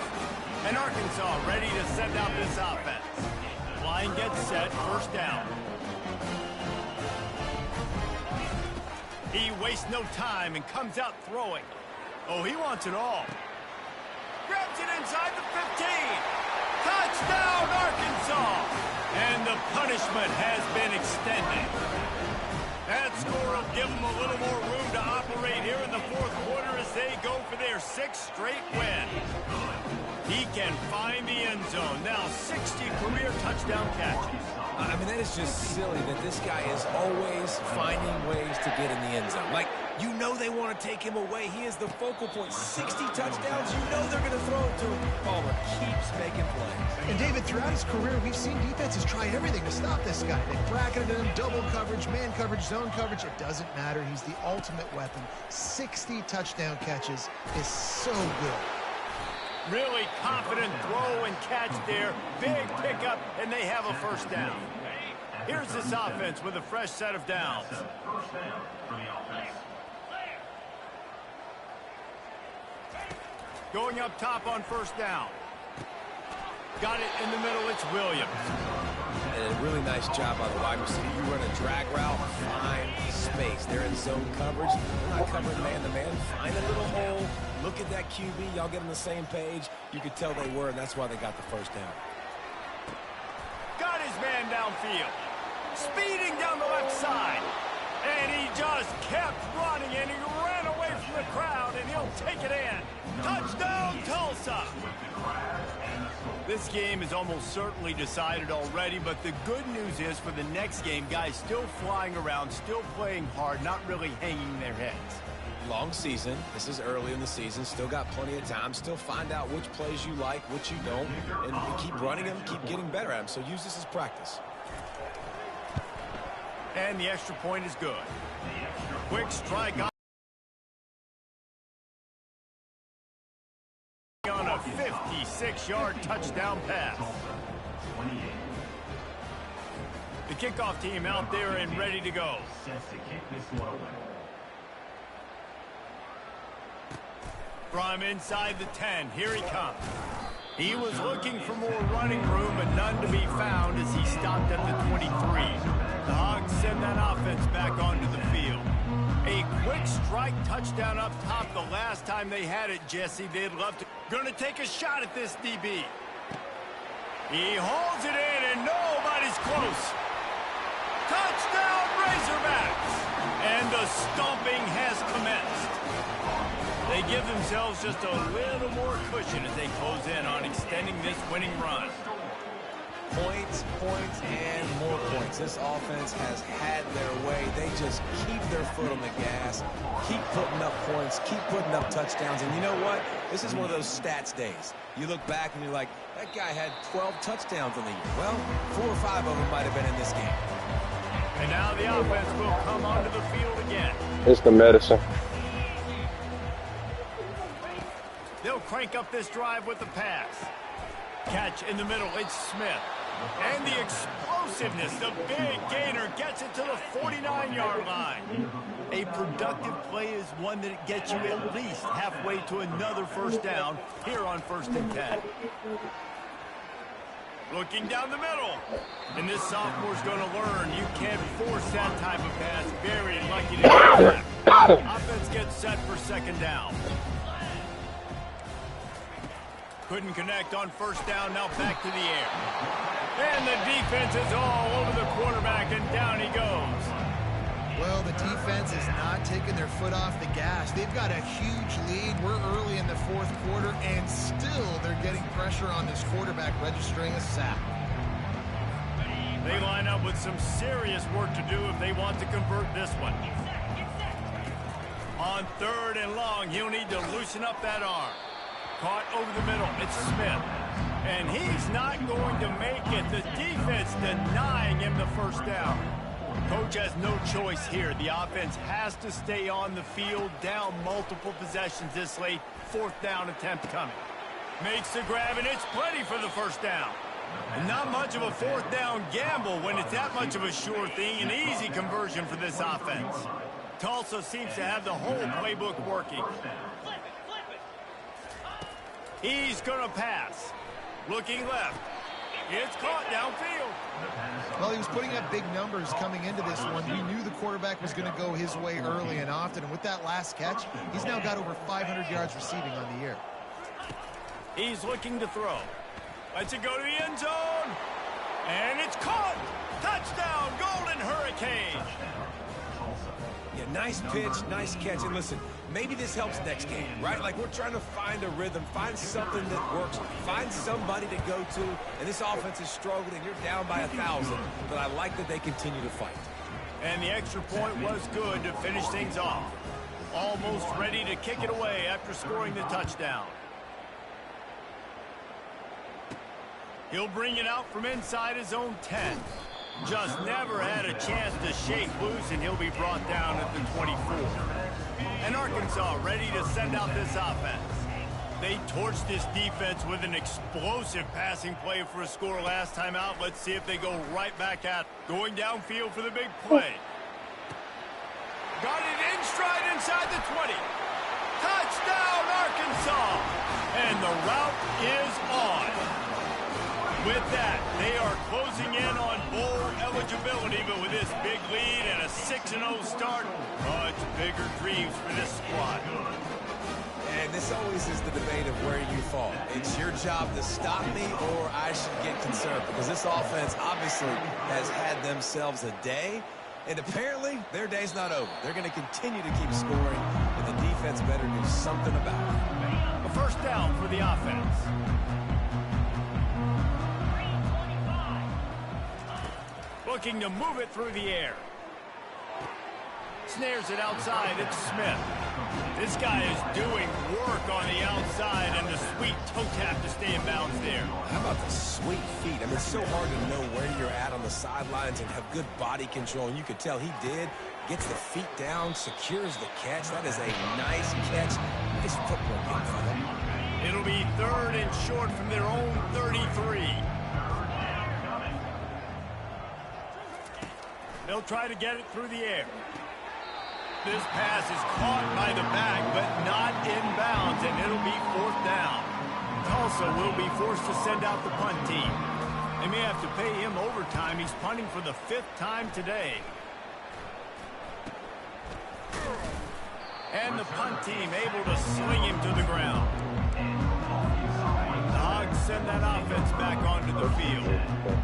And Arkansas ready to send out this offense. Line gets set, 1st down. He wastes no time and comes out throwing. Oh, he wants it all. Grabs it inside the 15. Touchdown, Arkansas! And the punishment has been extended. That score will give them a little more room to operate here in the 4th quarter as they go for their 6th straight win. He can find the end zone. Now 60 career touchdown catches. I mean, that is just silly that this guy is always finding ways to get in the end zone. Like, you know they want to take him away. He is the focal point. 60 touchdowns, you know they're going to throw it to him. Palmer keeps making plays. And David, throughout his career, we've seen defenses try everything to stop this guy. They bracketed him, double coverage, man coverage, zone coverage. It doesn't matter. He's the ultimate weapon. 60 touchdown catches is so good. Really confident throw and catch there. Big pickup, and they have a 1st down. Here's this offense with a fresh set of downs. Going up top on 1st down. Got it in the middle, it's Williams. And a really nice job by the wide receiver. You run a drag route, find space. They're in zone coverage. They're not covering man-to-man. Find a little hole. Look at that QB. Y'all get on the same page. You could tell they were, and that's why they got the 1st down. Got his man downfield. Speeding down the left side. And he just kept running, and he ran away from the crowd, and he'll take it in. Touchdown, Tulsa. This game is almost certainly decided already, but the good news is for the next game, guys still flying around, still playing hard, not really hanging their heads. Long season. This is early in the season. Still got plenty of time. Still find out which plays you like, which you don't, and keep running them, keep getting better at them. So use this as practice. And the extra point is good. Quick strike on a 56-yard touchdown pass. The kickoff team out there and ready to go. From inside the 10, here he comes. He was looking for more running room, but none to be found as he stopped at the 23. The Hogs send that offense back onto the field. A quick strike touchdown up top the last time they had it, Jesse. They'd love to. Gonna take a shot at this DB. He hauls it in, and nobody's close. Touchdown, Razorbacks! And the stomping has commenced. They give themselves just a little more cushion as they close in on extending this winning run. Points, points, and more points. This offense has had their way. They just keep their foot on the gas, keep putting up points, keep putting up touchdowns. And you know what? This is one of those stats days. You look back and you're like, that guy had 12 touchdowns on the year. Well, 4 or 5 of them might have been in this game. And now the offense will come onto the field again. It's the medicine. They'll crank up this drive with the pass. Catch in the middle, it's Smith. And the explosiveness, the big gainer gets it to the 49-yard line. A productive play is one that gets you at least halfway to another 1st down here on 1st and 10. Looking down the middle. And this sophomore's going to learn you can't force that type of pass. Very lucky to get that. Offense gets set for 2nd down. Couldn't connect on 1st down, now back to the air. And the defense is all over the quarterback, and down he goes. Well, the defense is not taking their foot off the gas. They've got a huge lead. We're early in the 4th quarter, and still they're getting pressure on this quarterback, registering a sack. They line up with some serious work to do if they want to convert this one. On 3rd and long, he'll need to loosen up that arm. Caught over the middle, it's Smith. And he's not going to make it. The defense denying him the first down. Coach has no choice here. The offense has to stay on the field, down multiple possessions this late. Fourth down attempt coming. Makes the grab, and it's plenty for the first down. And not much of a fourth down gamble when it's that much of a sure thing. An easy conversion for this offense. Tulsa seems to have the whole playbook working. He's going to pass. Looking left. It's caught downfield. Well, he was putting up big numbers coming into this one. We knew the quarterback was going to go his way early and often. And with that last catch, he's now got over 500 yards receiving on the year. He's looking to throw. Lets it go to the end zone. And it's caught. Touchdown, Golden Hurricane. Yeah, nice pitch, nice catch. And listen, maybe this helps next game, right? Like, we're trying to find a rhythm, find something that works, find somebody to go to. And this offense is struggling. You're down by 1,000, but I like that they continue to fight. And the extra point was good to finish things off. Almost ready to kick it away after scoring the touchdown. He'll bring it out from inside his own 10. Just never had a chance to shake loose, and he'll be brought down at the 24. And Arkansas ready to send out this offense. They torched this defense with an explosive passing play for a score last time out. Let's see if they go right back at going downfield for the big play. Got it in stride inside the 20. Touchdown, Arkansas! And the route is on. With that, they are closing in on bowl eligibility, but with this big lead and a 6-0 start, it's bigger dreams for this squad. And this always is the debate of where you fall. It's your job to stop me, or I should get concerned, because this offense obviously has had themselves a day, and apparently their day's not over. They're going to continue to keep scoring, and the defense better do something about it. A first down for the offense. Looking to move it through the air. Snares it outside. It's Smith. This guy is doing work on the outside, and the sweet toe tap to stay in bounds there. How about the sweet feet? I mean, it's so hard to know where you're at on the sidelines and have good body control. And you could tell he did. Gets the feet down, secures the catch. That is a nice catch. Nice football game for them. It'll be 3rd and short from their own 33. They'll try to get it through the air. This pass is caught by the back, but not in bounds, and it'll be 4th down. Tulsa will be forced to send out the punt team. They may have to pay him overtime. He's punting for the 5th time today. And the punt team able to sling him to the ground. The Hogs send that offense back onto the field.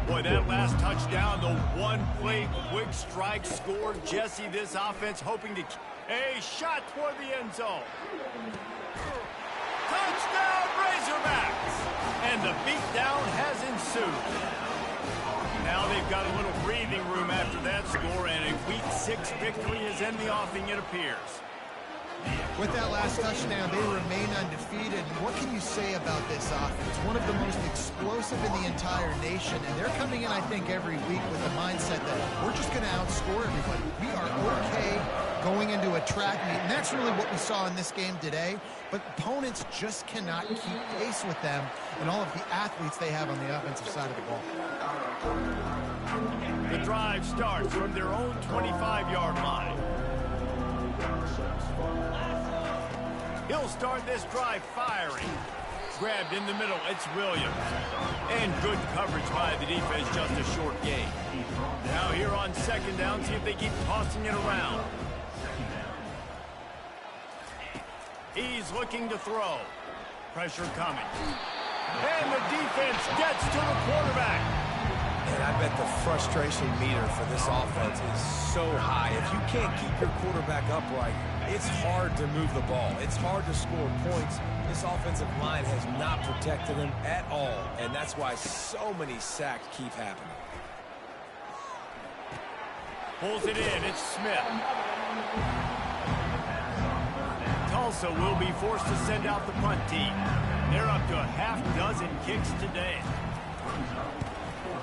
Boy, that last touchdown, the one-play quick strike score. Jesse, this offense hoping to... A shot toward the end zone. Touchdown, Razorbacks! And the beatdown has ensued. Now they've got a little breathing room after that score, and a Week 6 victory is in the offing, it appears. With that last touchdown, they remain undefeated. And what can you say about this offense? One of the most explosive in the entire nation. And they're coming in, I think, every week with the mindset that we're just going to outscore everybody. We are okay going into a track meet. And that's really what we saw in this game today. But opponents just cannot keep pace with them and all of the athletes they have on the offensive side of the ball. The drive starts from their own 25-yard line. He'll start this drive firing. Grabbed in the middle, it's Williams. And good coverage by the defense, just a short gain. Now here on 2nd down, see if they keep tossing it around. He's looking to throw. Pressure coming. And the defense gets to the quarterback. And I bet the frustration meter for this offense is so high. If you can't keep your quarterback upright, it's hard to move the ball. It's hard to score points. This offensive line has not protected them at all, and that's why so many sacks keep happening. Pulls it in. It's Smith. Tulsa will be forced to send out the punt team. They're up to a half dozen kicks today.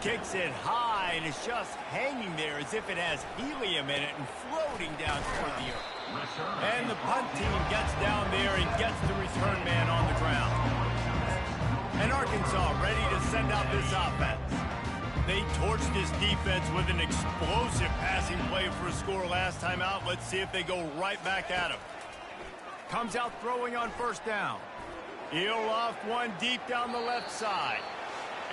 Kicks it high, and it's just hanging there as if it has helium in it and floating down toward the earth. And the punt team gets down there and gets the return man on the ground. And Arkansas ready to send out this offense. They torched this defense with an explosive passing play for a score last time out. Let's see if they go right back at him. Comes out throwing on first down. He'll loft one deep down the left side.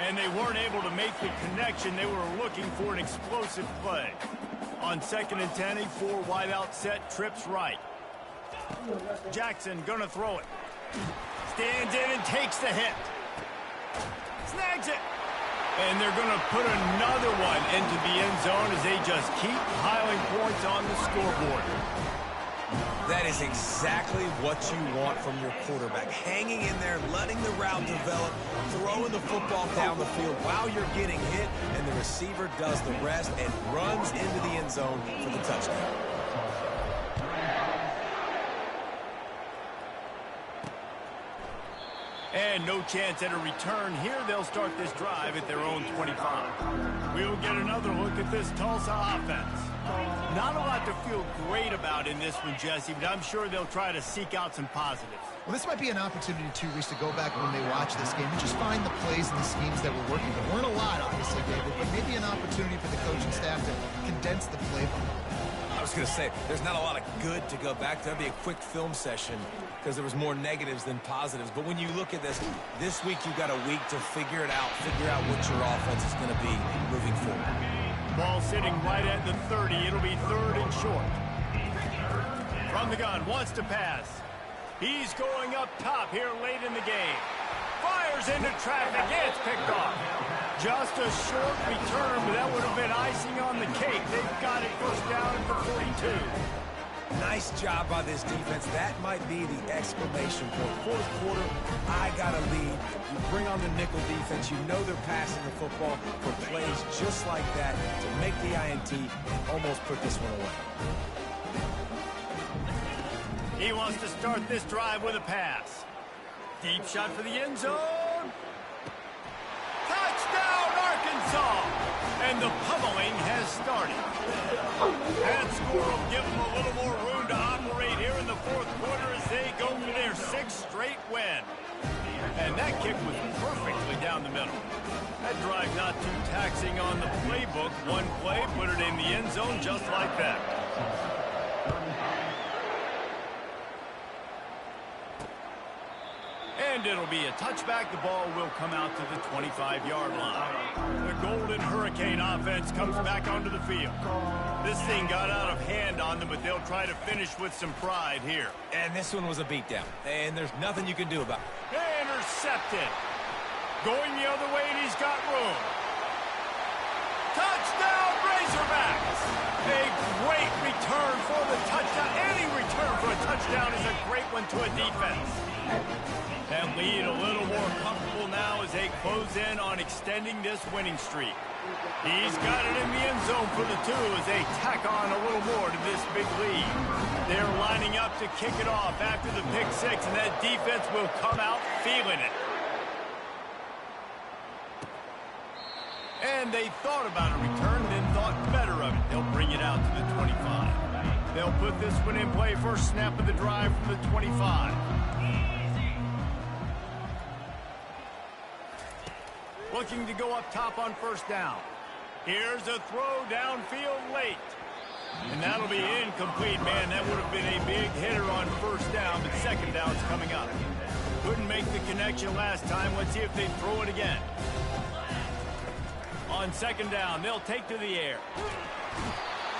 And they weren't able to make the connection. They were looking for an explosive play. On 2nd and 10, a 4 wide out set, trips right. Jackson gonna throw it. Stands in and takes the hit. Snags it. And they're gonna put another one into the end zone as they just keep piling points on the scoreboard. That is exactly what you want from your quarterback. Hanging in there, letting the route develop, throwing the football down the field while you're getting hit, and the receiver does the rest and runs into the end zone for the touchdown. And no chance at a return here. They'll start this drive at their own 25. We'll get another look at this Tulsa offense. Not a lot to feel great about in this one, Jesse, but I'm sure they'll try to seek out some positives. Well, this might be an opportunity, too, Reese, to go back when they watch this game and just find the plays and the schemes that were working. There weren't a lot, obviously, David, but maybe an opportunity for the coaching staff to condense the playbook. I was going to say, there's not a lot of good to go back to. That'd be a quick film session because there was more negatives than positives. But when you look at this week you've got a week to figure it out, figure out what your offense is going to be moving forward. Ball sitting right at the 30. It'll be 3rd and short. From the gun, wants to pass. He's going up top here late in the game. Fires into traffic. It's picked off. Just a short return, but that would have been icing on the cake. They've got it first down at the 42. Nice job by this defense. That might be the exclamation point. 4th quarter, I got a lead. You bring on the nickel defense. You know they're passing the football for plays just like that to make the INT and almost put this one away. He wants to start this drive with a pass. Deep shot for the end zone. Touchdown, Arkansas! And the pummeling has started. That score will give them a little more room to operate here in the 4th quarter as they go for their 6th straight win. And that kick was perfectly down the middle. That drive not too taxing on the playbook. One play, put it in the end zone just like that. And it'll be a touchback. The ball will come out to the 25-yard line. The Golden Hurricane offense comes back onto the field. This thing got out of hand on them, but they'll try to finish with some pride here. And this one was a beatdown, and there's nothing you can do about it. Intercepted. Going the other way, and he's got room. Touchdown, Razorbacks! A great return for the touchdown. Any return for a touchdown is a great one to a defense. That lead a little more comfortable now as they close in on extending this winning streak. He's got it in the end zone for the 2 as they tack on a little more to this big lead. They're lining up to kick it off after the pick 6, and that defense will come out feeling it. And they thought about a return, then thought better of it. They'll bring it out to the 25. They'll put this one in play. First snap of the drive from the 25. Looking to go up top on first down. Here's a throw downfield late. And that'll be incomplete, man. That would have been a big hitter on first down, but second down's coming up. Couldn't make the connection last time. Let's see if they throw it again. On second down, they'll take to the air.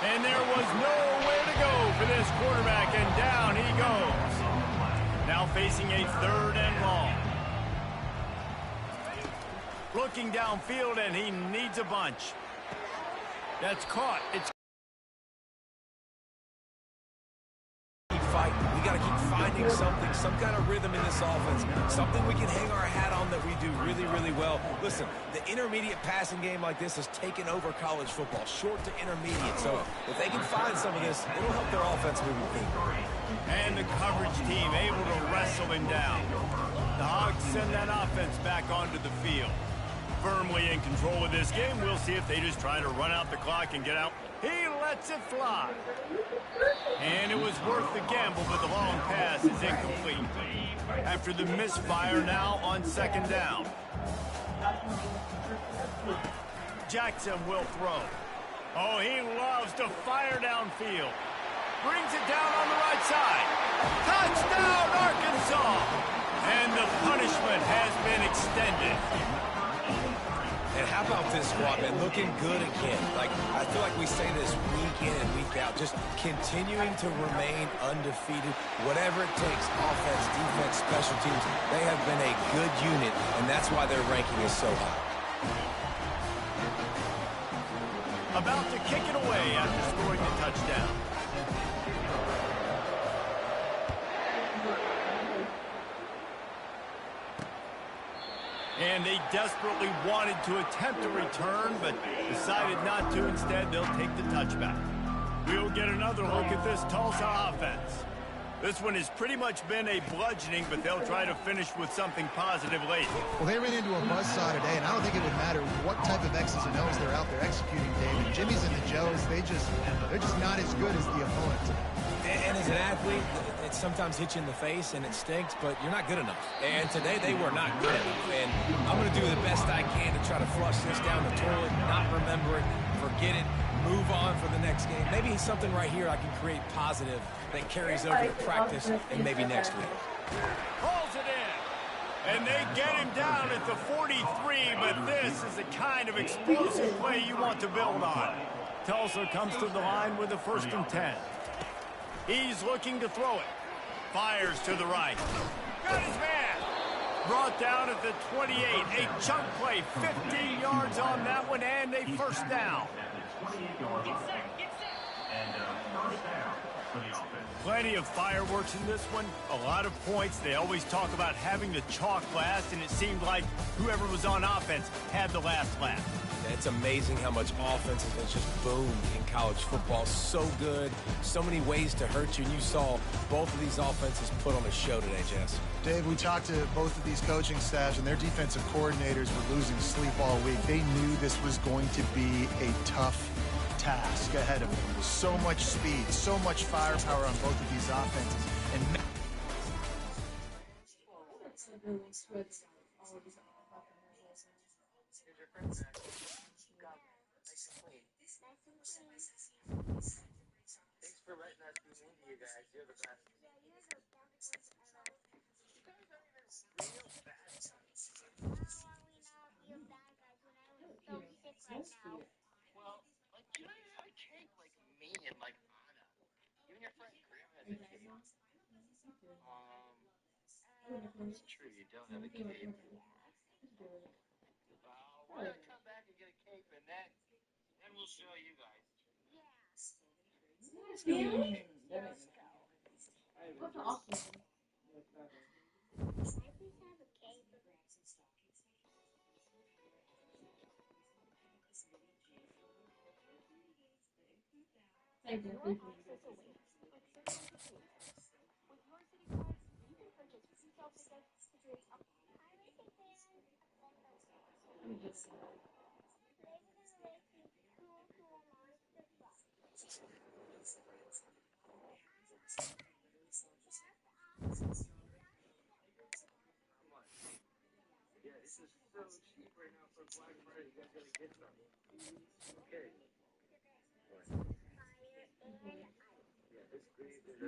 And there was nowhere to go for this quarterback, and down he goes. Now facing a 3rd and long. Looking downfield, and he needs a bunch. That's caught. It's We got to keep finding something, some kind of rhythm in this offense, something we can hang our hat on that we do really, really well. Listen, the intermediate passing game like this has taken over college football, short to intermediate. So if they can find some of this, it'll help their offense moving forward. And the coverage team able to wrestle him down. The Hogs send that offense back onto the field. Firmly in control of this game. We'll see if they just try to run out the clock and get out. He lets it fly. And it was worth the gamble, but the long pass is incomplete. After the misfire now on second down. Jackson will throw. Oh, he loves to fire downfield. Brings it down on the right side. Touchdown, Arkansas! And the punishment has been extended. And how about this squad, man? Looking good again. Like, I feel like we say this week in and week out, just continuing to remain undefeated. Whatever it takes, offense, defense, special teams, they have been a good unit, and that's why their ranking is so high. About to kick it away after scoring the touchdown. And they desperately wanted to attempt a return, but decided not to. Instead, they'll take the touchback. We'll get another look at this Tulsa offense. This one has pretty much been a bludgeoning, but they'll try to finish with something positive late. Well, they ran into a buzzsaw today, and I don't think it would matter what type of X's and O's they're out there executing, David. Jimmy's and the Joes, they're just not as good as the opponent. And as an athlete, it sometimes hits you in the face and it stinks, but you're not good enough. And today they were not good enough. And I'm going to do the best I can to try to flush this down the toilet, not remember it, forget it, move on for the next game. Maybe something right here I can create positive that carries over to practice and maybe next week. Pulls it in. And they get him down at the 43, but this is the kind of explosive play you want to build on. Tulsa comes to the line with a 1st and 10. He's looking to throw it. Fires to the right. Got his man. Brought down at the 28. A chunk play. 15 yards on that one and a 1st down. Plenty of fireworks in this one. A lot of points. They always talk about having the chalk last, and it seemed like whoever was on offense had the last laugh. It's amazing how much offense has just boomed in college football. So good, so many ways to hurt you, and you saw both of these offenses put on a show today, Jess. Dave, we talked to both of these coaching staffs, and their defensive coordinators were losing sleep all week. They knew this was going to be a tough task ahead of them. So much speed, so much firepower on both of these offenses. And Thanks for letting us be mean to you guys. You're the best. Well, like, you don't even have a cake like me and like Anna. Even your friend Graham has a cake. It's true, you don't have a cake. Well, we're gonna come back and get a cake, and then we'll show you guys. Yeah, this is so cheap right now for Black Friday. You guys gotta get some. Okay. Yeah, this green is